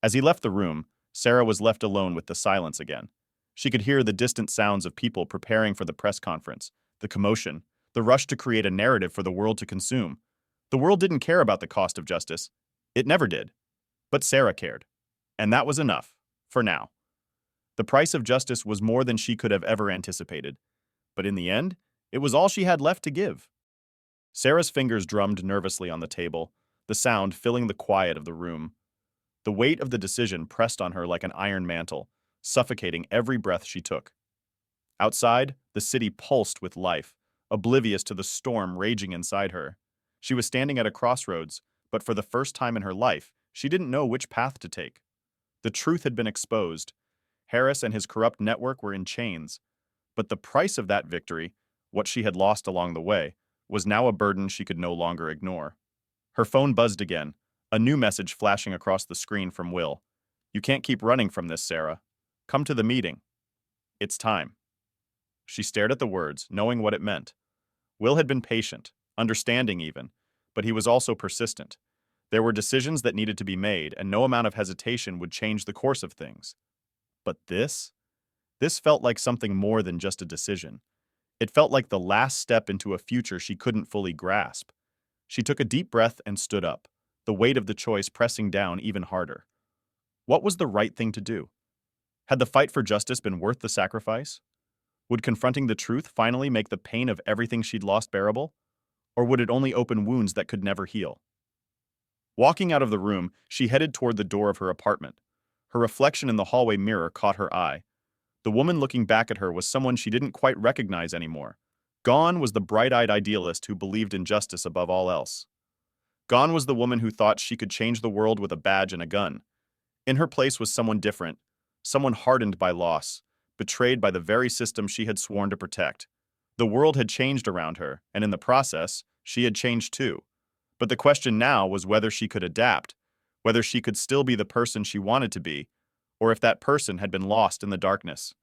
As he left the room, Sarah was left alone with the silence again. She could hear the distant sounds of people preparing for the press conference, the commotion, the rush to create a narrative for the world to consume. The world didn't care about the cost of justice. It never did. But Sarah cared. And that was enough, for now. The price of justice was more than she could have ever anticipated. But in the end, it was all she had left to give. Sarah's fingers drummed nervously on the table, the sound filling the quiet of the room. The weight of the decision pressed on her like an iron mantle, suffocating every breath she took. Outside, the city pulsed with life, oblivious to the storm raging inside her. She was standing at a crossroads, but for the first time in her life, she didn't know which path to take. The truth had been exposed. Harris and his corrupt network were in chains. But the price of that victory, what she had lost along the way, was now a burden she could no longer ignore. Her phone buzzed again, a new message flashing across the screen from Will. "You can't keep running from this, Sarah. Come to the meeting. It's time." She stared at the words, knowing what it meant. Will had been patient, understanding even, but he was also persistent. There were decisions that needed to be made, and no amount of hesitation would change the course of things. But this? This felt like something more than just a decision. It felt like the last step into a future she couldn't fully grasp. She took a deep breath and stood up, the weight of the choice pressing down even harder. What was the right thing to do? Had the fight for justice been worth the sacrifice? Would confronting the truth finally make the pain of everything she'd lost bearable? Or would it only open wounds that could never heal? Walking out of the room, she headed toward the door of her apartment. Her reflection in the hallway mirror caught her eye. The woman looking back at her was someone she didn't quite recognize anymore. Gone was the bright-eyed idealist who believed in justice above all else. Gone was the woman who thought she could change the world with a badge and a gun. In her place was someone different, someone hardened by loss, betrayed by the very system she had sworn to protect. The world had changed around her, and in the process, she had changed too. But the question now was whether she could adapt, whether she could still be the person she wanted to be, or if that person had been lost in the darkness.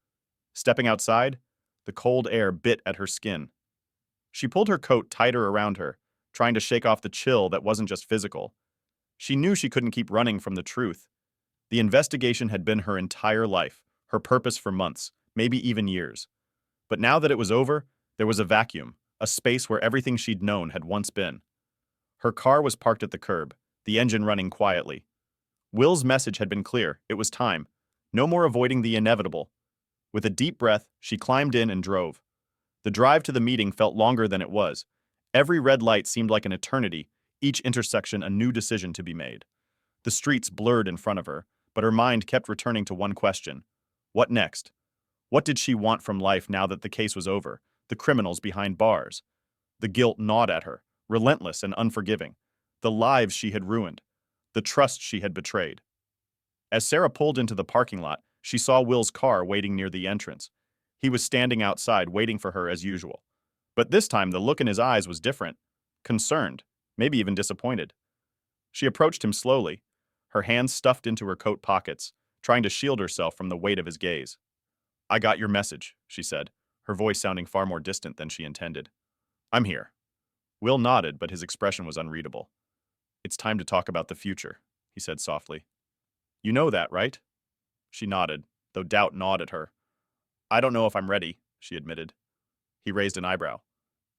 Stepping outside, the cold air bit at her skin. She pulled her coat tighter around her, trying to shake off the chill that wasn't just physical. She knew she couldn't keep running from the truth. The investigation had been her entire life, her purpose for months, maybe even years. But now that it was over, there was a vacuum, a space where everything she'd known had once been. Her car was parked at the curb, the engine running quietly. Will's message had been clear. It was time. No more avoiding the inevitable. With a deep breath, she climbed in and drove. The drive to the meeting felt longer than it was. Every red light seemed like an eternity, each intersection a new decision to be made. The streets blurred in front of her, but her mind kept returning to one question. What next? What did she want from life now that the case was over, the criminals behind bars? The guilt gnawed at her, relentless and unforgiving. The lives she had ruined, the trust she had betrayed. As Sarah pulled into the parking lot, she saw Will's car waiting near the entrance. He was standing outside waiting for her as usual. But this time the look in his eyes was different. Concerned, maybe even disappointed. She approached him slowly, her hands stuffed into her coat pockets, trying to shield herself from the weight of his gaze. "I got your message," she said, her voice sounding far more distant than she intended. "I'm here." Will nodded, but his expression was unreadable. "It's time to talk about the future," he said softly. "You know that, right?" She nodded, though doubt gnawed at her. "I don't know if I'm ready," she admitted. He raised an eyebrow.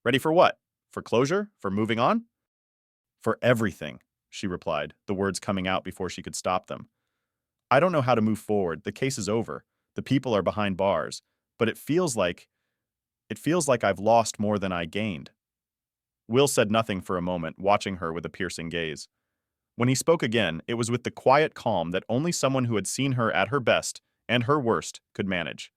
"Ready for what? For closure? For moving on?" "For everything," she replied, the words coming out before she could stop them. "I don't know how to move forward. The case is over. The people are behind bars. But it feels like I've lost more than I gained." Will said nothing for a moment, watching her with a piercing gaze. When he spoke again, it was with the quiet calm that only someone who had seen her at her best and her worst could manage.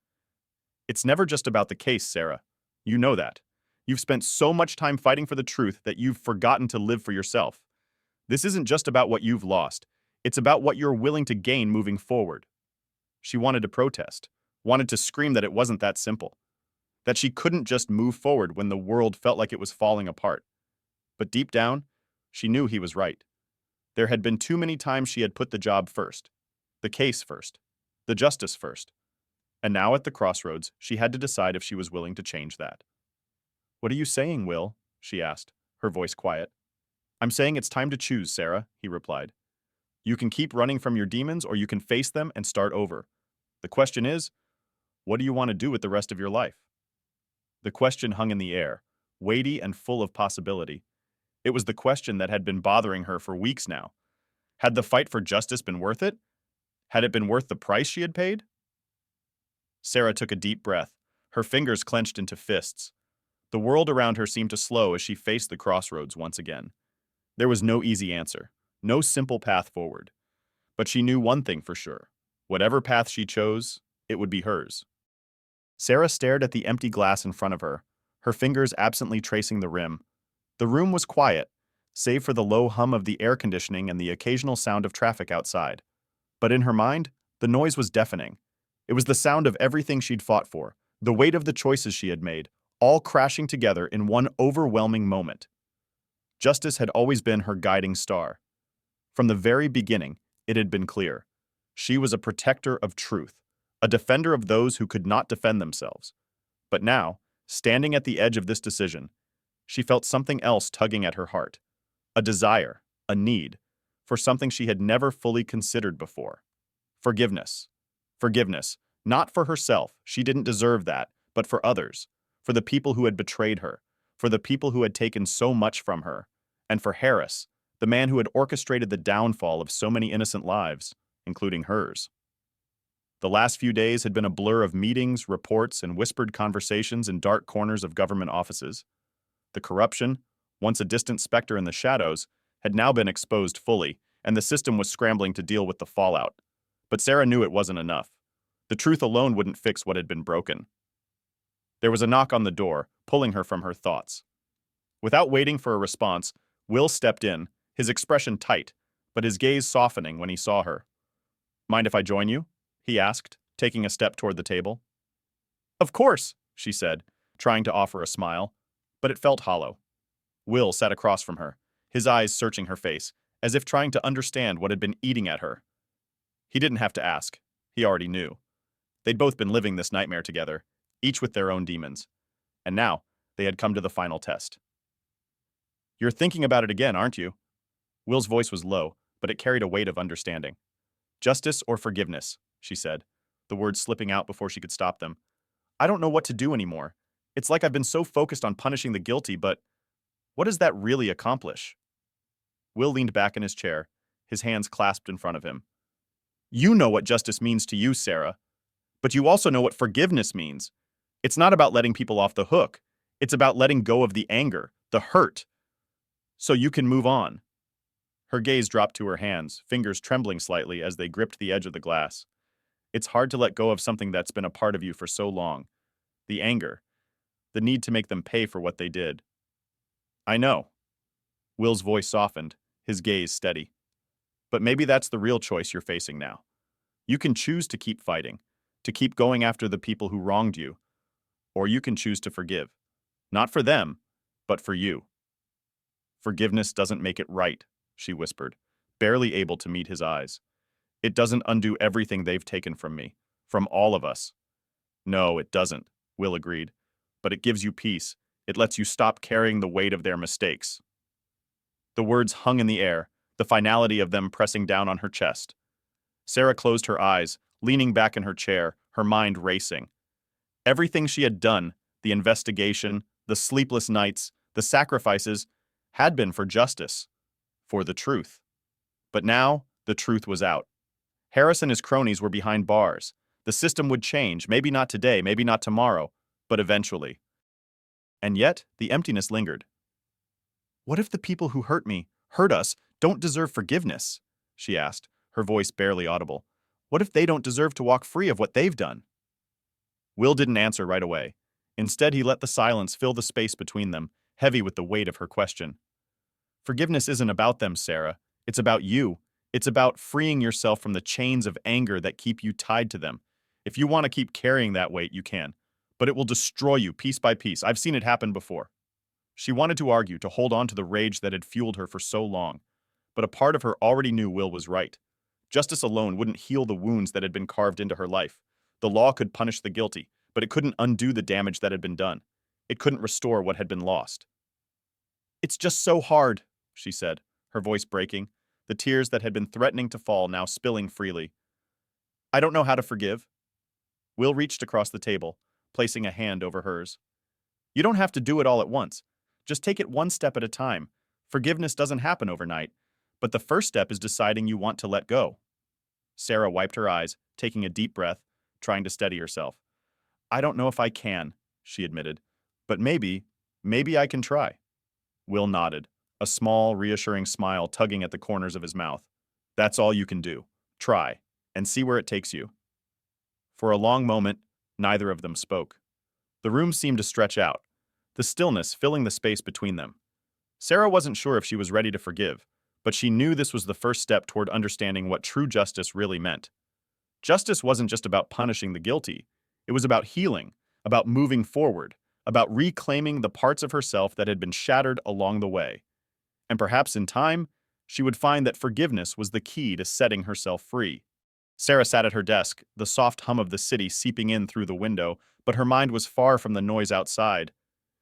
"It's never just about the case, Sarah. You know that. You've spent so much time fighting for the truth that you've forgotten to live for yourself. This isn't just about what you've lost. It's about what you're willing to gain moving forward." She wanted to protest, wanted to scream that it wasn't that simple, that she couldn't just move forward when the world felt like it was falling apart. But deep down, she knew he was right. There had been too many times she had put the job first, the case first, the justice first. And now at the crossroads, she had to decide if she was willing to change that. "What are you saying, Will?" she asked, her voice quiet. "I'm saying it's time to choose, Sarah," he replied. "You can keep running from your demons or you can face them and start over. The question is, what do you want to do with the rest of your life?" The question hung in the air, weighty and full of possibility. It was the question that had been bothering her for weeks now. Had the fight for justice been worth it? Had it been worth the price she had paid? Sarah took a deep breath, her fingers clenched into fists. The world around her seemed to slow as she faced the crossroads once again. There was no easy answer, no simple path forward. But she knew one thing for sure. Whatever path she chose, it would be hers. Sarah stared at the empty glass in front of her, her fingers absently tracing the rim. The room was quiet, save for the low hum of the air conditioning and the occasional sound of traffic outside. But in her mind, the noise was deafening. It was the sound of everything she'd fought for, the weight of the choices she had made, all crashing together in one overwhelming moment. Justice had always been her guiding star. From the very beginning, it had been clear. She was a protector of truth, a defender of those who could not defend themselves. But now, standing at the edge of this decision, she felt something else tugging at her heart. A desire, a need, for something she had never fully considered before. Forgiveness. Forgiveness, not for herself, she didn't deserve that, but for others, for the people who had betrayed her, for the people who had taken so much from her, and for Harris, the man who had orchestrated the downfall of so many innocent lives, including hers. The last few days had been a blur of meetings, reports, and whispered conversations in dark corners of government offices. The corruption, once a distant specter in the shadows, had now been exposed fully, and the system was scrambling to deal with the fallout. But Sarah knew it wasn't enough. The truth alone wouldn't fix what had been broken. There was a knock on the door, pulling her from her thoughts. Without waiting for a response, Will stepped in, his expression tight, but his gaze softening when he saw her. "Mind if I join you?" he asked, taking a step toward the table. "Of course," she said, trying to offer a smile, but it felt hollow. Will sat across from her, his eyes searching her face, as if trying to understand what had been eating at her. He didn't have to ask. He already knew. They'd both been living this nightmare together, each with their own demons. And now, they had come to the final test. "You're thinking about it again, aren't you?" Will's voice was low, but it carried a weight of understanding. "Justice or forgiveness," she said, the words slipping out before she could stop them. "I don't know what to do anymore. It's like I've been so focused on punishing the guilty, but what does that really accomplish?" Will leaned back in his chair, his hands clasped in front of him. "You know what justice means to you, Sarah, but you also know what forgiveness means. It's not about letting people off the hook. It's about letting go of the anger, the hurt, so you can move on." Her gaze dropped to her hands, fingers trembling slightly as they gripped the edge of the glass. "It's hard to let go of something that's been a part of you for so long. The anger, the need to make them pay for what they did." "I know." Will's voice softened, his gaze steady. "But maybe that's the real choice you're facing now. You can choose to keep fighting, to keep going after the people who wronged you, or you can choose to forgive. Not for them, but for you." "Forgiveness doesn't make it right," she whispered, barely able to meet his eyes. "It doesn't undo everything they've taken from me, from all of us." "No, it doesn't," Will agreed. "But it gives you peace. It lets you stop carrying the weight of their mistakes." The words hung in the air, the finality of them pressing down on her chest. Sarah closed her eyes, leaning back in her chair, her mind racing. Everything she had done, the investigation, the sleepless nights, the sacrifices, had been for justice, for the truth. But now, the truth was out. Harris and his cronies were behind bars. The system would change, maybe not today, maybe not tomorrow, but eventually. And yet, the emptiness lingered. "What if the people who hurt me, hurt us, don't deserve forgiveness?" she asked, her voice barely audible. "What if they don't deserve to walk free of what they've done?" Will didn't answer right away. Instead, he let the silence fill the space between them, heavy with the weight of her question. "Forgiveness isn't about them, Sarah. It's about you. It's about freeing yourself from the chains of anger that keep you tied to them. If you want to keep carrying that weight, you can. But it will destroy you piece by piece. I've seen it happen before." She wanted to argue, to hold on to the rage that had fueled her for so long. But a part of her already knew Will was right. Justice alone wouldn't heal the wounds that had been carved into her life. The law could punish the guilty, but it couldn't undo the damage that had been done. It couldn't restore what had been lost. "It's just so hard," she said, her voice breaking, the tears that had been threatening to fall now spilling freely. "I don't know how to forgive." Will reached across the table, placing a hand over hers. "You don't have to do it all at once. Just take it one step at a time. Forgiveness doesn't happen overnight, but the first step is deciding you want to let go." Sarah wiped her eyes, taking a deep breath, trying to steady herself. "I don't know if I can," she admitted, "but maybe I can try." Will nodded, a small, reassuring smile tugging at the corners of his mouth. "That's all you can do. Try, and see where it takes you." For a long moment, neither of them spoke. The room seemed to stretch out, the stillness filling the space between them. Sarah wasn't sure if she was ready to forgive, but she knew this was the first step toward understanding what true justice really meant. Justice wasn't just about punishing the guilty. It was about healing, about moving forward, about reclaiming the parts of herself that had been shattered along the way. And perhaps in time, she would find that forgiveness was the key to setting herself free. Sarah sat at her desk, the soft hum of the city seeping in through the window, but her mind was far from the noise outside.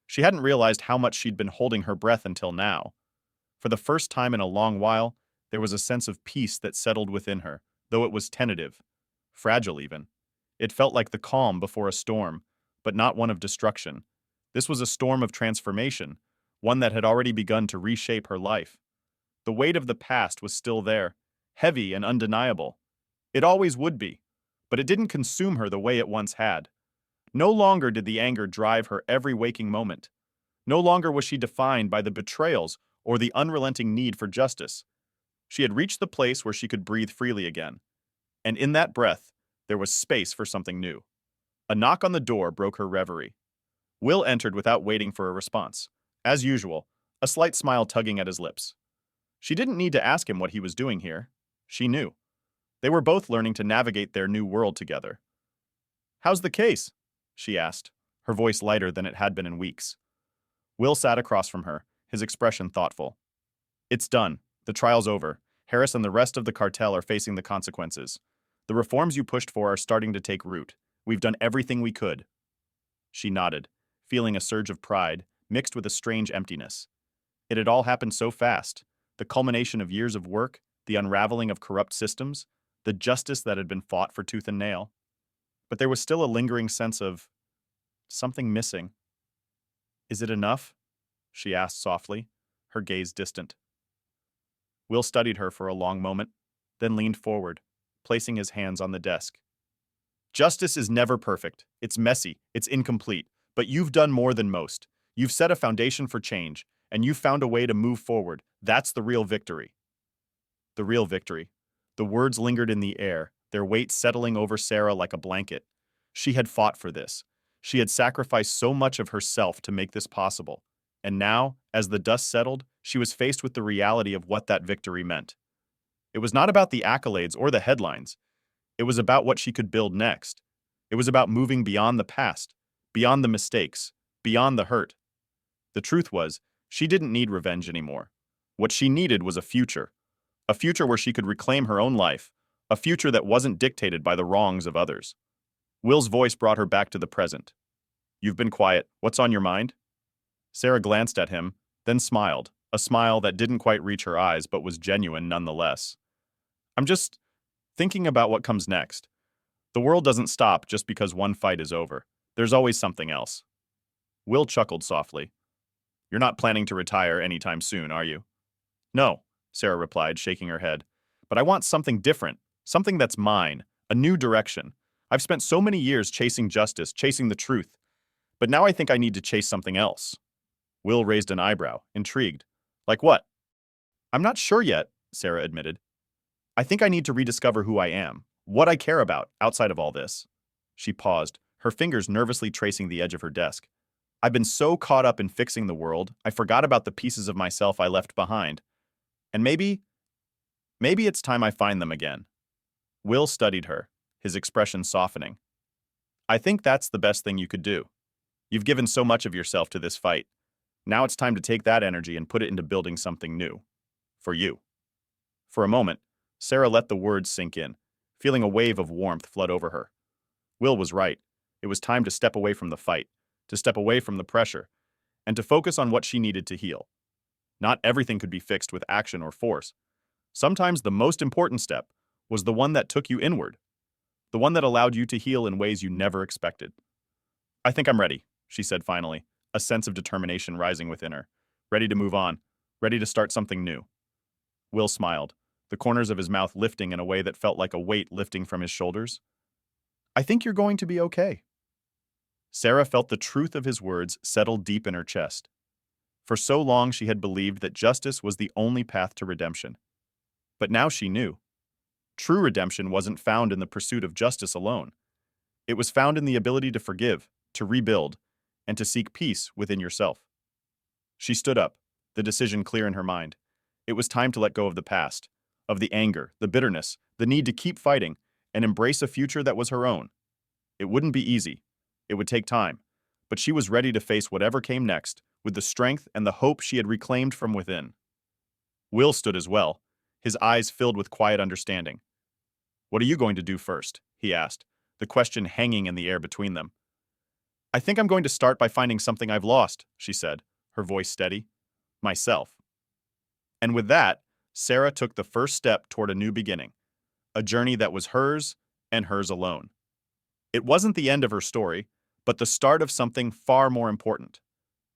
She hadn't realized how much she'd been holding her breath until now. For the first time in a long while, there was a sense of peace that settled within her, though it was tentative, fragile even. It felt like the calm before a storm, but not one of destruction. This was a storm of transformation, one that had already begun to reshape her life. The weight of the past was still there, heavy and undeniable. It always would be, but it didn't consume her the way it once had. No longer did the anger drive her every waking moment. No longer was she defined by the betrayals or the unrelenting need for justice. She had reached the place where she could breathe freely again. And in that breath, there was space for something new. A knock on the door broke her reverie. Will entered without waiting for a response. As usual, a slight smile tugging at his lips. She didn't need to ask him what he was doing here. She knew. They were both learning to navigate their new world together. "How's the case?" she asked, her voice lighter than it had been in weeks. Will sat across from her, his expression thoughtful. "It's done. The trial's over. Harris and the rest of the cartel are facing the consequences. The reforms you pushed for are starting to take root. We've done everything we could. She nodded, feeling a surge of pride, mixed with a strange emptiness. It had all happened so fast. The culmination of years of work, the unraveling of corrupt systems, the justice that had been fought for tooth and nail. But there was still a lingering sense of something missing. Is it enough? She asked softly, her gaze distant. Will studied her for a long moment, then leaned forward, placing his hands on the desk. Justice is never perfect. It's messy, it's incomplete, but you've done more than most. You've set a foundation for change, and you've found a way to move forward. That's the real victory. The real victory. The words lingered in the air, their weight settling over Sarah like a blanket. She had fought for this. She had sacrificed so much of herself to make this possible. And now, as the dust settled, she was faced with the reality of what that victory meant. It was not about the accolades or the headlines. It was about what she could build next. It was about moving beyond the past, beyond the mistakes, beyond the hurt. The truth was, she didn't need revenge anymore. What she needed was a future where she could reclaim her own life, a future that wasn't dictated by the wrongs of others. Will's voice brought her back to the present. You've been quiet. What's on your mind? Sarah glanced at him, then smiled, a smile that didn't quite reach her eyes but was genuine nonetheless. I'm just thinking about what comes next. The world doesn't stop just because one fight is over. There's always something else. Will chuckled softly. You're not planning to retire anytime soon, are you? No, Sarah replied, shaking her head. But I want something different, something that's mine, a new direction. I've spent so many years chasing justice, chasing the truth. But now I think I need to chase something else. Will raised an eyebrow, intrigued. Like what? I'm not sure yet, Sarah admitted. I think I need to rediscover who I am, what I care about outside of all this. She paused, her fingers nervously tracing the edge of her desk. I've been so caught up in fixing the world, I forgot about the pieces of myself I left behind. And maybe it's time I find them again. Will studied her, his expression softening. I think that's the best thing you could do. You've given so much of yourself to this fight. Now it's time to take that energy and put it into building something new. For you. For a moment, Sarah let the words sink in, feeling a wave of warmth flood over her. Will was right. It was time to step away from the fight, to step away from the pressure, and to focus on what she needed to heal. Not everything could be fixed with action or force. Sometimes the most important step was the one that took you inward, the one that allowed you to heal in ways you never expected. I think I'm ready, she said finally, a sense of determination rising within her. Ready to move on, ready to start something new. Will smiled, the corners of his mouth lifting in a way that felt like a weight lifting from his shoulders. I think you're going to be okay. Sarah felt the truth of his words settle deep in her chest. For so long she had believed that justice was the only path to redemption. But now she knew. True redemption wasn't found in the pursuit of justice alone. It was found in the ability to forgive, to rebuild, and to seek peace within yourself. She stood up, the decision clear in her mind. It was time to let go of the past, of the anger, the bitterness, the need to keep fighting, and embrace a future that was her own. It wouldn't be easy. It would take time, but she was ready to face whatever came next with the strength and the hope she had reclaimed from within. Will stood as well, his eyes filled with quiet understanding. What are you going to do first? He asked, the question hanging in the air between them. I think I'm going to start by finding something I've lost, she said, her voice steady. Myself. And with that, Sarah took the first step toward a new beginning, a journey that was hers and hers alone. It wasn't the end of her story, but the start of something far more important.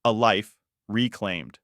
A life reclaimed.